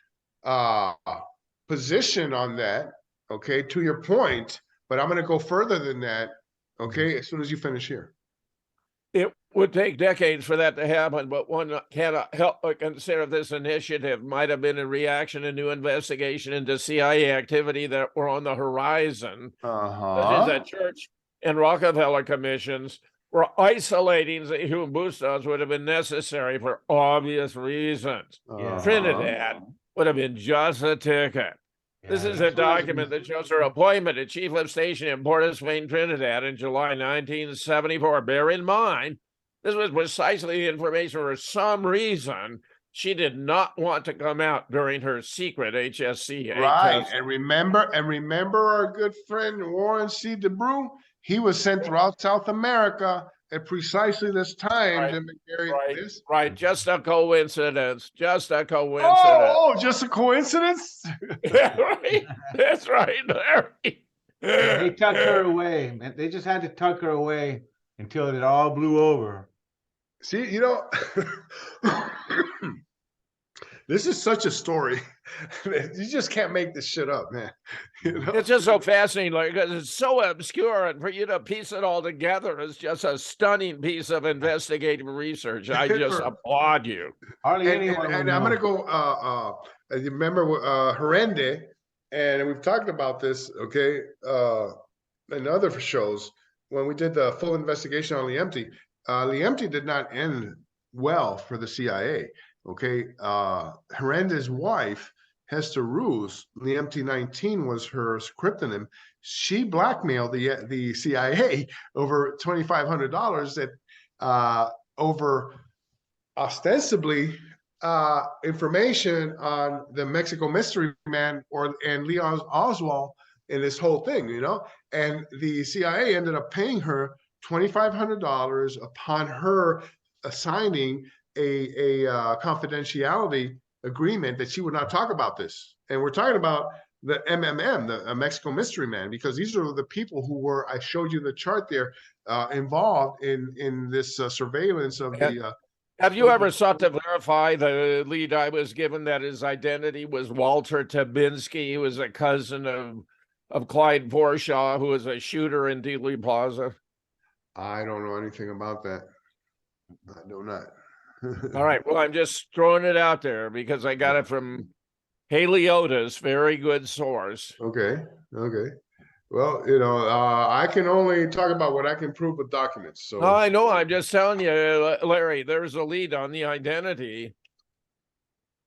Speaker 2: position on that, okay, to your point, but I'm going to go further than that, okay, as soon as you finish here.
Speaker 3: It would take decades for that to happen, but one cannot help but consider this initiative might have been a reaction to new investigation into CIA activity that were on the horizon, such as the Church and Rockefeller commissions were isolating the human bustos would have been necessary for obvious reasons. Trinidad would have been just a ticket. This is a document that shows her appointment at Chief of Station in Port of Spain, Trinidad in July 1974. Bear in mind, this was precisely the information for some reason she did not want to come out during her secret HSCA.
Speaker 2: Right,
Speaker 3: test.
Speaker 2: and remember our good friend Warren C. DeBrew? He was sent throughout South America at precisely this time
Speaker 3: Right,
Speaker 2: to carry this.
Speaker 3: Right, just a coincidence. Just a coincidence.
Speaker 2: Oh, just a coincidence?
Speaker 3: Right, that's right, Larry.
Speaker 1: They tucked her away, man. They just had to tuck her away until it all blew over.
Speaker 2: See, you know, this is such a story. You just can't make this shit up, man. You know?
Speaker 3: It's just so fascinating, like, because it's so obscure, and for you to piece it all together is just a stunning piece of investigative research. I just applaud you.
Speaker 1: Hardly
Speaker 2: And
Speaker 1: anyone would
Speaker 2: I'm
Speaker 1: know.
Speaker 2: gonna go. You remember Herende, and we've talked about this, okay, in other shows when we did the full investigation on Liemti. Liemti did not end well for the CIA. Okay, Herende's wife, Hester Ruse, Liemti 19 was her cryptonym. She blackmailed the CIA over $2,500 that over ostensibly information on the Mexico Mystery Man and Leon Oswald in this whole thing, you know, and the CIA ended up paying her $2,500 upon her signing a confidentiality agreement that she would not talk about this. And we're talking about the MMM, the Mexico Mystery Man, because these are the people who were, I showed you the chart there, involved in this surveillance of the.
Speaker 3: Have you ever sought to verify the lead I was given that his identity was Walter Tabinski? He was a cousin of Clyde Forshaw, who was a shooter in Dealey Plaza.
Speaker 2: I don't know anything about that. I do not.
Speaker 3: All right. Well, I'm just throwing it out there because I got it from Haley Otis, very good source.
Speaker 2: Okay. Well, you know, I can only talk about what I can prove with documents. So
Speaker 3: No, I know. I'm just telling you, Larry, there's a lead on the identity.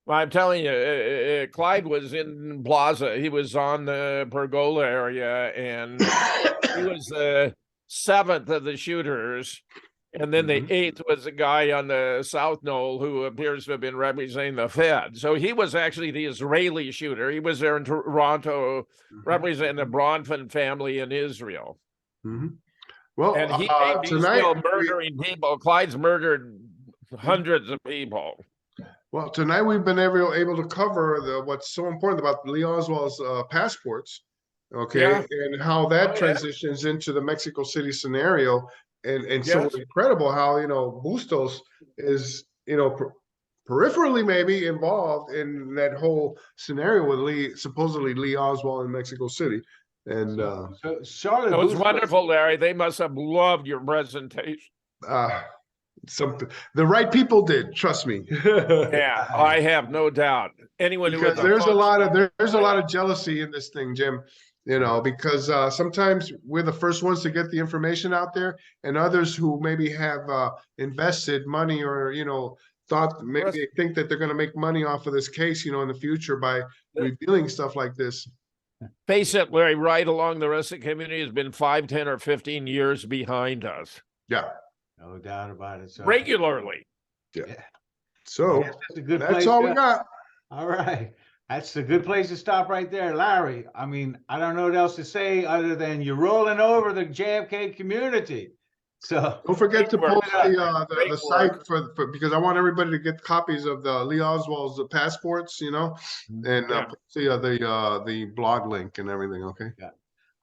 Speaker 3: Well, I'm telling you, Clyde was in Plaza. He was on the Pergola area, and he was the 7th of the shooters. And then the 8th was a guy on the South Knoll who appears to have been representing the Fed. So he was actually the Israeli shooter. He was there in Toronto representing the Bronfman family in Israel.
Speaker 2: Well,
Speaker 3: And he's still murdering people. Clyde's murdered hundreds of people.
Speaker 2: Well, tonight we've been able to cover what's so important about Lee Oswald's passports, okay, and how that transitions into the Mexico City scenario. And so incredible how, you know, Bustos is, you know, peripherally maybe involved in that whole scenario with supposedly Lee Oswald in Mexico City. And
Speaker 1: so Charlotte,
Speaker 3: it was wonderful, Larry. They must have loved your presentation.
Speaker 2: The right people did, trust me.
Speaker 3: Yeah, I have no doubt. Anyone who
Speaker 2: there's a lot of jealousy in this thing, Jim. You know, because sometimes we're the first ones to get the information out there, and others who maybe have invested money or, you know, thought maybe they think that they're going to make money off of this case, you know, in the future by revealing stuff like this.
Speaker 3: Face it, Larry, right along the rest of the community has been 5, 10, or 15 years behind us.
Speaker 2: Yeah.
Speaker 1: No doubt about it. So,
Speaker 3: regularly.
Speaker 2: Yeah. So
Speaker 1: that's
Speaker 2: all we got.
Speaker 1: All right. That's a good place to stop right there. Larry, I mean, I don't know what else to say other than you're rolling over the JFK community. So
Speaker 2: don't forget to post the site for because I want everybody to get copies of the Lee Oswald's passports, you know, and the blog link and everything. Okay.
Speaker 1: Yeah.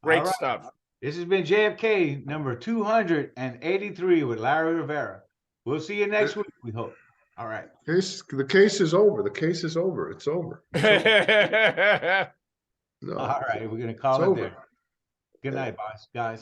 Speaker 3: Great stuff.
Speaker 1: This has been JFK number 283 with Larry Rivera. We'll see you next week, we hope. All right.
Speaker 2: The case is over. The case is over. It's over. No.
Speaker 1: All right. We're going to call it there. Good night, boss, guys.